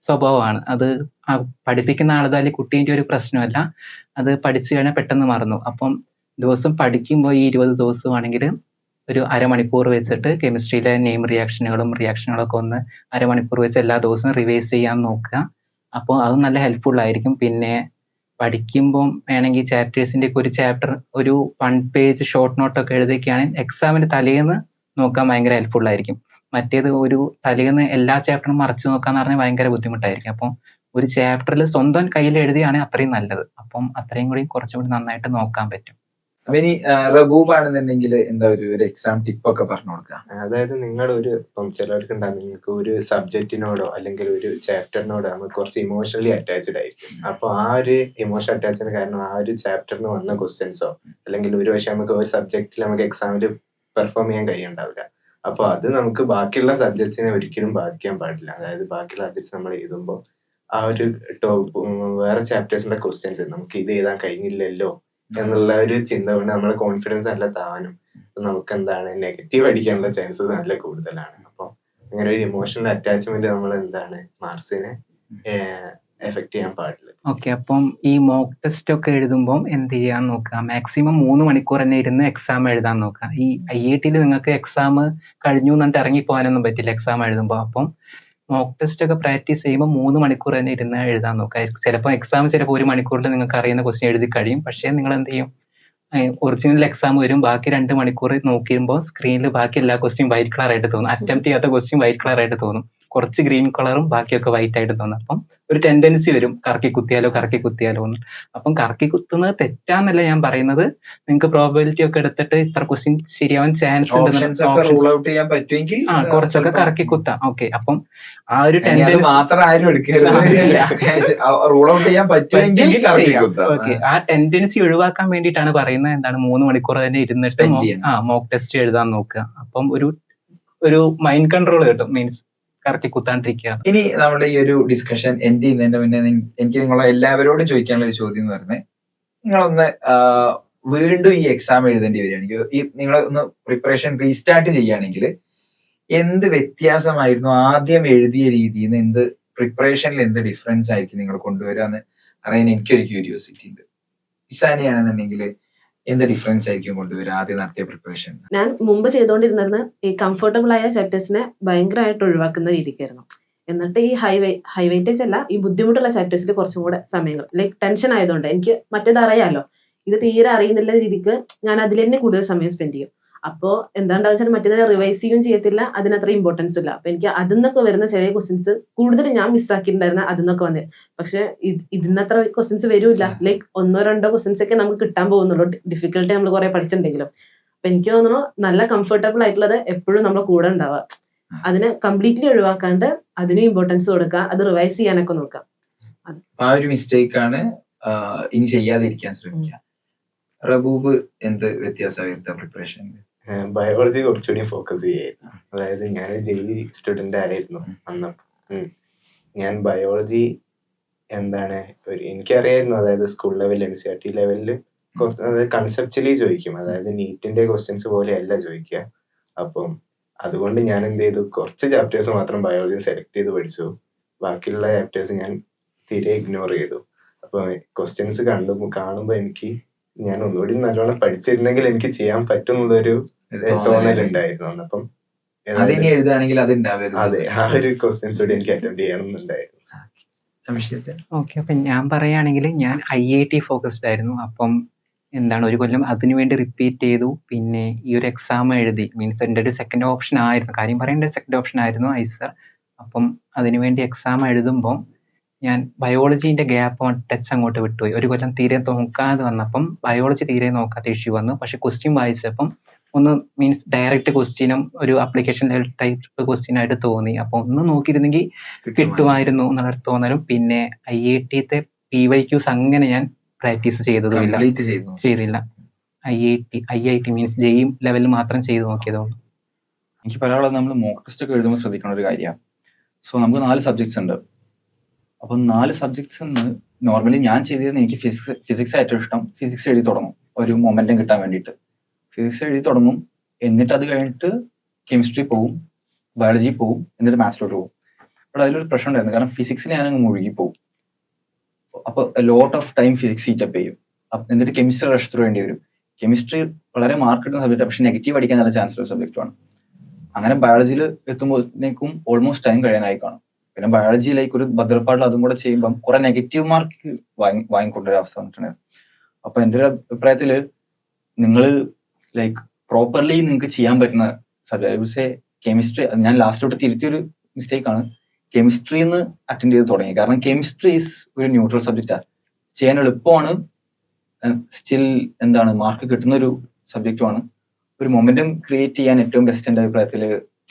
Speaker 3: സ്വഭാവമാണ്. അത് പഠിപ്പിക്കുന്ന ആളുതാല് കുട്ടീൻ്റെ ഒരു പ്രശ്നമല്ല, അത് പഠിച്ചു കഴിഞ്ഞാൽ പെട്ടെന്ന് മറന്നു. അപ്പം ദിവസം പഠിക്കുമ്പോൾ ഈ 20 ദിവസമാണെങ്കിൽ ഒരു അരമണിക്കൂർ വെച്ചിട്ട് കെമിസ്ട്രിയിലെ നെയിം റിയാക്ഷനുകളൊക്കെ ഒന്ന് അരമണിക്കൂർ വെച്ച് എല്ലാ ദിവസവും റിവൈസ് ചെയ്യാൻ നോക്കുക. അപ്പോൾ അത് നല്ല ഹെൽപ്ഫുൾ ആയിരിക്കും. പിന്നെ പഠിക്കുമ്പം വേണമെങ്കിൽ ചാപ്റ്റേഴ്സിൻ്റെ ഒക്കെ ഒരു ചാപ്റ്റർ ഒരു 1 പേജ് ഷോർട്ട് നോട്ടൊക്കെ എഴുതിയൊക്കെയാണെങ്കിൽ എക്സാമിന് തലേന്ന് നോക്കാൻ ഭയങ്കര ഹെൽപ്ഫുൾ ആയിരിക്കും. മറ്റേത് ഒരു തലേന്ന് എല്ലാ ചാപ്റ്ററും മറച്ചു നോക്കാന്ന് പറഞ്ഞാൽ ഭയങ്കര ബുദ്ധിമുട്ടായിരിക്കും. അപ്പം ഒരു ചാപ്റ്ററിൽ സ്വന്തം കയ്യിൽ എഴുതിയാണെങ്കിൽ അത്രയും നല്ലത്. അപ്പം അത്രയും കൂടി കുറച്ചും കൂടി നന്നായിട്ട് നോക്കാൻ പറ്റും.
Speaker 1: അപ്പൊ ഇനി റബൂബ് ആണെന്നുണ്ടെങ്കിൽ എന്താ ഒരു എക്സാം ടിപ്പ് ഒക്കെ പറഞ്ഞു കൊടുക്കാം?
Speaker 4: അതായത് ഇപ്പം ചിലർക്ക് ഉണ്ടാകും, നിങ്ങൾക്ക് ഒരു സബ്ജക്റ്റിനോടോ അല്ലെങ്കിൽ ഒരു ചാപ്റ്ററിനോടോ നമുക്ക് കുറച്ച് ഇമോഷണലി അറ്റാച്ച്ഡ് ആയിരിക്കും. അപ്പൊ ആ ഒരു ഇമോഷണൽ അറ്റാച്ച്മെന്റ് കാരണം ആ ഒരു ചാപ്റ്ററിന് വന്ന ക്വസ്റ്റ്യൻസോ അല്ലെങ്കിൽ ഒരു പക്ഷേ നമുക്ക് ഒരു സബ്ജക്റ്റിൽ നമുക്ക് എക്സാമിൽ പെർഫോം ചെയ്യാൻ കഴിയുണ്ടാവില്ല. അപ്പൊ അത് നമുക്ക് ബാക്കിയുള്ള സബ്ജക്ട്സിനെ ഒരിക്കലും ബാധിക്കാൻ പാടില്ല. അതായത് ബാക്കിയുള്ള സബ്ജക്ട്സ് നമ്മൾ എഴുതുമ്പോൾ ആ ഒരു വേറെ ചാപ്റ്റേഴ്സിന്റെ ക്വസ്റ്റ്യൻസ് നമുക്ക് ഇത് എഴുതാൻ കഴിഞ്ഞില്ലല്ലോ എന്നുള്ള ഒരു ചിന്ത കൊണ്ട് നമ്മുടെ കോൺഫിഡൻസ് നല്ല താനും നമുക്ക് എന്താണ് നെഗറ്റീവ് അടിക്കാനുള്ള ചാൻസസ് നല്ല കൂടുതലാണ്. അപ്പൊ അങ്ങനെ ഒരു ഇമോഷണൽ അറ്റാച്ച്മെന്റ് നമ്മൾ എന്താണ് മാർക്സിനെ എഫക്ട് ചെയ്യാൻ പാടില്ല.
Speaker 3: ഓക്കെ, അപ്പം ഈ മോക്ക് ടെസ്റ്റ് ഒക്കെ എഴുതുമ്പോൾ എന്ത് ചെയ്യാൻ നോക്കുക, മാക്സിമം 3 മണിക്കൂർ തന്നെ ഇരുന്ന് എക്സാം എഴുതാൻ നോക്കുക. ഈ IITയിൽ നിങ്ങൾക്ക് എക്സാം കഴിഞ്ഞു എന്നിട്ട് ഇറങ്ങിപ്പോകാനൊന്നും പറ്റില്ല എക്സാം എഴുതുമ്പോൾ. അപ്പം മോക്ക് ടെസ്റ്റ് ഒക്കെ പ്രാക്ടീസ് ചെയ്യുമ്പോൾ 3 മണിക്കൂർ തന്നെ ഇരുന്ന് എഴുതാൻ നോക്കുക. ചിലപ്പോൾ എക്സാം 1 മണിക്കൂറിൽ നിങ്ങൾക്ക് അറിയുന്ന ക്വസ്റ്റ്യൻ എഴുതി കഴിയും. പക്ഷേ നിങ്ങൾ എന്ത് ചെയ്യും, ഒറിജിനൽ എക്സാം വരും, ബാക്കി 2 മണിക്കൂർ നോക്കിയുമ്പോൾ സ്ക്രീനിൽ ബാക്കി എല്ലാ ക്വസ്റ്റ്യൻ വൈറ്റ് കളർ ആയിട്ട് തോന്നും. അറ്റംപ്റ്റ് ചെയ്യാത്ത ക്വസ്റ്റ്യൻ വൈറ്റ് കളർ ആയിട്ട് തോന്നും, കുറച്ച് ഗ്രീൻ കളറും ബാക്കിയൊക്കെ വൈറ്റ് ആയിട്ട് തോന്നും. അപ്പം ഒരു ടെൻഡൻസി വരും കറക്കി കുത്തിയാലോ എന്ന്. അപ്പം കറക്കി കുത്തുന്നത് തെറ്റാന്നല്ല ഞാൻ പറയുന്നത്, നിങ്ങൾക്ക് പ്രോബബിലിറ്റി ഒക്കെ എടുത്തിട്ട് ഇത്ര ക്വസ്റ്റ്യൻ ശരിയാവാൻ ചാൻസ് ഉണ്ട്,
Speaker 1: റൂൾ ഔട്ട് ചെയ്യാൻ പറ്റുമെങ്കിൽ
Speaker 3: കുറച്ചൊക്കെ കറക്കി കുത്താം. ഓക്കെ, അപ്പം ആ ഒരു
Speaker 1: ടെൻഡൻസി മാത്രം ആരും എടുക്കരുത്. റൂൾ ഔട്ട് ചെയ്യാൻ പറ്റുമെങ്കിൽ
Speaker 3: ഓക്കെ, ആ ടെൻഡൻസി ഒഴിവാക്കാൻ വേണ്ടിയിട്ടാണ് പറയുന്നത് എന്താണ് 3 മണിക്കൂർ തന്നെ ഇരുന്നിട്ട് മോക്ക് ടെസ്റ്റ് എഴുതാൻ നോക്കുക. അപ്പം ഒരു മൈൻഡ് കൺട്രോൾ കിട്ടും, മീൻസ് കറക്കി കുത്താണ്ടിരിക്കുക.
Speaker 1: ഇനി നമ്മുടെ ഈ ഒരു ഡിസ്കഷൻ എൻഡ് ചെയ്യുന്നതിന്റെ മുന്നേ എനിക്ക് നിങ്ങളെ എല്ലാവരോടും ചോദിക്കാനുള്ള ഒരു ചോദ്യം എന്ന് പറഞ്ഞാൽ, നിങ്ങളൊന്ന് വീണ്ടും ഈ എക്സാം എഴുതേണ്ടി വരികയാണെങ്കിൽ, ഈ നിങ്ങൾ ഒന്ന് പ്രിപ്പറേഷൻ റീസ്റ്റാർട്ട് ചെയ്യുകയാണെങ്കിൽ എന്ത് വ്യത്യാസമായിരുന്നു ആദ്യം എഴുതിയ രീതിയിൽ നിന്ന്, എന്ത് പ്രിപ്പറേഷനിൽ എന്ത് ഡിഫറൻസ് ആയിരിക്കും നിങ്ങൾ കൊണ്ടുവരാന്ന് അറിയാൻ എനിക്കൊരു ക്യൂരിയോസിറ്റി ഉണ്ട്. ഇസാനിയാണെന്നുണ്ടെങ്കിൽ എന്ത് ഡിഫറൻസ് ആയിരിക്കും കൊണ്ടുവരിക ആദ്യം നടത്തിയ പ്രിപ്പറേഷൻ?
Speaker 5: ഞാൻ മുമ്പ് ചെയ്തുകൊണ്ടിരുന്നത് ഈ കംഫർട്ടബിൾ ആയ ചാപ്റ്റേഴ്സിനെ ഭയങ്കരമായിട്ട് ഒഴിവാക്കുന്ന രീതിക്കായിരുന്നു. എന്നിട്ട് ഈ ഹൈ വെയിറ്റേജ് അല്ല, ഈ ബുദ്ധിമുട്ടുള്ള ചാപ്റ്റേഴ്സിൽ കുറച്ചും കൂടെ സമയങ്ങൾ ലൈക്ക് ടെൻഷൻ ആയതുകൊണ്ട് എനിക്ക് മറ്റേത് അറിയാലോ, ഇത് തീരെ അറിയുന്നില്ല രീതിക്ക് ഞാൻ അതിൽ തന്നെ കൂടുതൽ സമയം സ്പെൻഡ് ചെയ്യും. അപ്പോൾ എന്താണ്ടാ വെച്ചാൽ മറ്റേത് റിവൈസ് ചെയ്യുകയും ചെയ്യത്തില്ല, അതിനത്ര ഇമ്പോർട്ടൻസ് ഇല്ല. അപ്പൊ എനിക്ക് അതിൽ നിന്നൊക്കെ വരുന്ന ചെറിയ ക്വസ്റ്റ്യൻസ് കൂടുതൽ ഞാൻ മിസ്സാക്കിയിട്ടുണ്ടായിരുന്ന അതിൽ നിന്നൊക്കെ വന്നത്. പക്ഷെ ഇതിനത്ര ക്വസ്റ്റ്യൻസ് വരൂല്ല. ലൈക്ക് 1-2 ക്വസ്റ്റ്യൻസ് ഒക്കെ നമുക്ക് കിട്ടാൻ പോകുന്നുള്ളൂ, ഡിഫിക്കൽട്ടി നമ്മൾ കുറെ പഠിച്ചിട്ടുണ്ടെങ്കിലും. അപ്പൊ എനിക്ക് തോന്നുന്നു നല്ല കംഫർട്ടബിൾ ആയിട്ടുള്ളത് എപ്പോഴും നമ്മുടെ കൂടെ ഉണ്ടാവുക. അതിനെ കംപ്ലീറ്റ്ലി ഒഴിവാക്കാണ്ട് അതിന് ഇമ്പോർട്ടൻസ് കൊടുക്കുക, അത് റിവൈസ് ചെയ്യാനൊക്കെ നോക്കാം.
Speaker 1: ആ ഒരു മിസ്റ്റേക്ക് ആണ് ഇനി ചെയ്യാതിരിക്കാൻ ശ്രമിക്കുക. റബൂബ് എന്ത് വ്യത്യാസം വരുത്ത പ്രിപ്പറേഷനിൽ?
Speaker 4: ബയോളജി കുറച്ചുകൂടി ഫോക്കസ് ചെയ്യായിരുന്നു. അതായത് ഞാൻ JEE സ്റ്റുഡന്റ് ആയിരുന്നു അന്നപ്പം. ഞാൻ ബയോളജി എനിക്കറിയായിരുന്നു, അതായത് സ്കൂൾ ലെവലിൽ NCERT ലെവലിൽ അതായത് കൺസെപ്ച്വലി ചോദിക്കും, അതായത് നീറ്റിന്റെ ക്വസ്റ്റ്യൻസ് പോലെയല്ല ചോദിക്കുക. അപ്പം അതുകൊണ്ട് ഞാൻ എന്ത് ചെയ്തു, കുറച്ച് ചാപ്റ്റേഴ്സ് മാത്രം ബയോളജി സെലക്ട് ചെയ്ത് പഠിച്ചു, ബാക്കിയുള്ള ചാപ്റ്റേഴ്സ് ഞാൻ തീരെ ഇഗ്നോർ ചെയ്തു. അപ്പൊ ക്വസ്റ്റ്യൻസ് കാണുമ്പോൾ ഞാൻ ഒന്നുകൂടി നല്ലോണം പഠിച്ചിരുന്നെങ്കിൽ എനിക്ക് ചെയ്യാൻ പറ്റുന്നുള്ളൊരു തോന്നലുണ്ടായിരുന്നു. അപ്പം
Speaker 1: അതിനി എഴുതുകയാണെങ്കിൽ അത് ഉണ്ടാവരുത്.
Speaker 4: അതെ, ആ ഒരു ക്വസ്റ്റ്യൻസ് കൂടി എനിക്ക് അറ്റൻഡ് ചെയ്യണമെന്നുണ്ടായിരുന്നു.
Speaker 3: ഓക്കെ, അപ്പം ഞാൻ പറയുകയാണെങ്കിൽ ഞാൻ IIT ഫോക്കസ്ഡ് ആയിരുന്നു. അപ്പം ഒരു കൊല്ലം അതിനുവേണ്ടി റിപ്പീറ്റ് ചെയ്തു. പിന്നെ ഈ ഒരു എക്സാം എഴുതി. മീൻസ് എൻ്റെ ഒരു സെക്കൻഡ് ഓപ്ഷൻ ആയിരുന്നു, കാര്യം പറയേണ്ട ഒരു സെക്കൻഡ് ഓപ്ഷൻ ആയിരുന്നു ഐസർ. അപ്പം അതിനുവേണ്ടി എക്സാം എഴുതുമ്പോൾ ഞാൻ ബയോളജീൻ്റെ ഗ്യാപ്പ് ടച്ച് അങ്ങോട്ട് വിട്ടുപോയി. ഒരു കൊല്ലം തീരെ നോക്കാതെ വന്നപ്പം ബയോളജി തീരെ നോക്കാത്ത ഇഷ്യൂ വന്നു. പക്ഷെ ക്വസ്റ്റ്യൻ വായിച്ചപ്പം ഒന്ന് മീൻസ് ഡയറക്റ്റ് ക്വസ്റ്റ്യനും ഒരു അപ്ലിക്കേഷൻ ടൈപ്പ് ക്വസ്റ്റ്യൻ ആയിട്ട് തോന്നി. അപ്പോൾ ഒന്ന് നോക്കിയിരുന്നെങ്കിൽ കിട്ടുമായിരുന്നു എന്നുള്ള തോന്നലും. പിന്നെ IIT PYQs അങ്ങനെ ഞാൻ പ്രാക്ടീസ് ചെയ്തില്ല. IIT മീൻസ് JEE ലെവലിൽ മാത്രം ചെയ്ത് നോക്കിയതുകൊണ്ട്.
Speaker 2: എനിക്ക് പറയാനുള്ളത്, നമ്മൾ മോക്ക് ടെസ്റ്റ് ഒക്കെ എഴുതുമ്പോൾ ശ്രദ്ധിക്കേണ്ട ഒരു കാര്യമാണ്. സോ നമുക്ക് 4 സബ്ജക്ട്സ് ഉണ്ട്. അപ്പം 4 സബ്ജക്ട്സ് നോർമലി ഞാൻ ചെയ്തിരുന്ന, എനിക്ക് ഫിസിക്സ് ഏറ്റവും ഇഷ്ടം. ഫിസിക്സ് എഴുതി തുടങ്ങും ഒരു മൊമെന്റം കിട്ടാൻ വേണ്ടിയിട്ട്. ഫിസിക്സ് എഴുതി തുടങ്ങും, എന്നിട്ട് അത് കഴിഞ്ഞിട്ട് കെമിസ്ട്രി പോവും, ബയോളജി പോവും, എന്നിട്ട് മാത്സിലോട്ട് പോകും. അപ്പോൾ അതിലൊരു പ്രശ്നം ഉണ്ടായിരുന്നു, കാരണം ഫിസിക്സിൽ ഞാനങ്ങ് മുഴുകി പോകും. അപ്പോൾ lot of time physics heat up ചെയ്യും, എന്നിട്ട് കെമിസ്ട്രി റഷ് ത്രൂ വേണ്ടി വരും. കെമിസ്ട്രി വളരെ മാർക്ക് കിട്ടുന്ന സബ്ജക്റ്റാണ്, പക്ഷെ നെഗറ്റീവ് അടിക്കാൻ നല്ല ചാൻസ് ഉള്ള സബ്ജക്റ്റാണ്. അങ്ങനെ ബയോളജിയിൽ എത്തുമ്പോഴേക്കും ഓൾമോസ്റ്റ് ടൈം കഴിയാനായി കാണും. പിന്നെ ബയോളജിയിലേക്ക് ഒരു ഭദ്രപ്പാടിൽ അതും കൂടെ ചെയ്യുമ്പം കുറെ നെഗറ്റീവ് മാർക്ക് വാങ്ങിക്കൊണ്ടൊരു അവസ്ഥ വന്നിട്ടുണ്ടായിരുന്നു. അപ്പൊ എൻ്റെ ഒരു അഭിപ്രായത്തിൽ നിങ്ങൾ ലൈക്ക് പ്രോപ്പർലി നിങ്ങൾക്ക് ചെയ്യാൻ പറ്റുന്ന സബ്ജക്ട് കെമിസ്ട്രി, ഞാൻ ലാസ്റ്റിലോട്ട് തിരുത്തിയൊരു മിസ്റ്റേക്കാണ്, കെമിസ്ട്രിന്ന് അറ്റൻഡ് ചെയ്ത് തുടങ്ങി. കാരണം കെമിസ്ട്രി ഈസ് ഒരു ന്യൂട്രൽ സബ്ജക്റ്റാണ്, ചെയ്യാൻ എളുപ്പമാണ്, സ്റ്റിൽ മാർക്ക് കിട്ടുന്ന ഒരു സബ്ജക്റ്റുമാണ്. ഒരു മൊമെന്റം ക്രിയേറ്റ് ചെയ്യാൻ ഏറ്റവും ബെസ്റ്റ് എൻ്റെ അഭിപ്രായത്തിൽ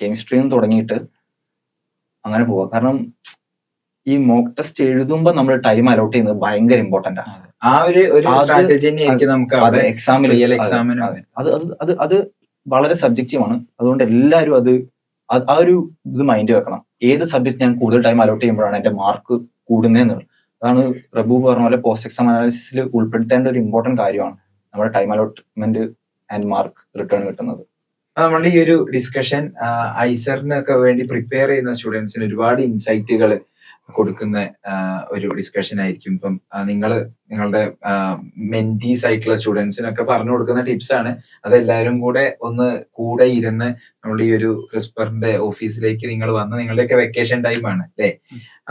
Speaker 2: കെമിസ്ട്രിന്ന് തുടങ്ങിയിട്ട് അങ്ങനെ പോവുക. കാരണം ഈ മോക്ക് ടെസ്റ്റ് എഴുതുമ്പോൾ നമ്മൾ ടൈം അലോട്ട് ചെയ്യുന്നത് ഭയങ്കര ഇമ്പോർട്ടന്റ് ആണ്.
Speaker 1: ആ ഒരു സ്ട്രാറ്റജി എക്സാമിൽ
Speaker 2: അത് വളരെ സബ്ജക്റ്റീവാണ്. അതുകൊണ്ട് എല്ലാവരും ആ ഒരു ഇത് മൈൻഡ് വെക്കണം. ഏത് സബ്ജക്ട് ഞാൻ കൂടുതൽ ടൈം അലോട്ട് ചെയ്യുമ്പോഴാണ് എന്റെ മാർക്ക് കൂടുന്നതെന്നുള്ളത്. അതാണ് പ്രഭു പറഞ്ഞ പോലെ പോസ്റ്റ് എക്സാം അനാലിസിസിൽ ഉൾപ്പെടുത്തേണ്ട ഒരു ഇമ്പോർട്ടന്റ് കാര്യമാണ് നമ്മുടെ time allotment and mark return കിട്ടുന്നത്.
Speaker 1: നമ്മളുടെ ഈ ഒരു ഡിസ്കഷൻ ഐസറിനൊക്കെ വേണ്ടി പ്രിപ്പയർ ചെയ്യുന്ന സ്റ്റുഡൻസിന് ഒരുപാട് ഇൻസൈറ്റുകൾ കൊടുക്കുന്ന ഒരു ഡിസ്കഷൻ ആയിരിക്കും. ഇപ്പം നിങ്ങളുടെ മെന്റീസ് ആയിട്ടുള്ള സ്റ്റുഡൻസിനൊക്കെ പറഞ്ഞു കൊടുക്കുന്ന ടിപ്സ് ആണ്. അതെല്ലാവരും കൂടെ ഇരുന്ന് നമ്മൾ ഈ ഒരു ക്രിസ്പറിന്റെ ഓഫീസിലേക്ക് നിങ്ങൾ വന്ന്, നിങ്ങളുടെയൊക്കെ വെക്കേഷൻ ടൈം ആണ് അല്ലേ,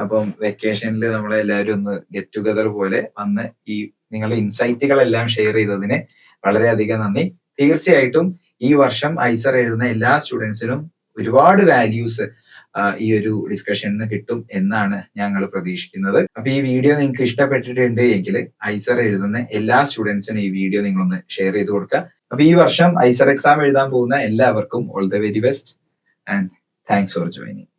Speaker 1: അപ്പം വെക്കേഷനിൽ നമ്മളെല്ലാവരും ഒന്ന് ഗെറ്റ് ടുഗദർ പോലെ വന്ന് ഈ നിങ്ങളുടെ ഇൻസൈറ്റുകളെല്ലാം ഷെയർ ചെയ്തതിന് വളരെയധികം നന്ദി. തീർച്ചയായിട്ടും ഈ വർഷം ഐസർ എഴുതുന്ന എല്ലാ സ്റ്റുഡൻസിനും ഒരുപാട് വാല്യൂസ് ഈ ഒരു ഡിസ്കഷനിൽ കിട്ടും എന്നാണ് ഞങ്ങൾ പ്രതീക്ഷിക്കുന്നത്. അപ്പൊ ഈ വീഡിയോ നിങ്ങൾക്ക് ഇഷ്ടപ്പെട്ടിട്ടുണ്ട് എങ്കിൽ ഐസർ എഴുതുന്ന എല്ലാ സ്റ്റുഡൻസിനും ഈ വീഡിയോ നിങ്ങളൊന്ന് ഷെയർ ചെയ്ത് കൊടുക്കുക. അപ്പൊ ഈ വർഷം ഐസർ എക്സാം എഴുതാൻ പോകുന്ന എല്ലാവർക്കും all the very best and thanks for joining.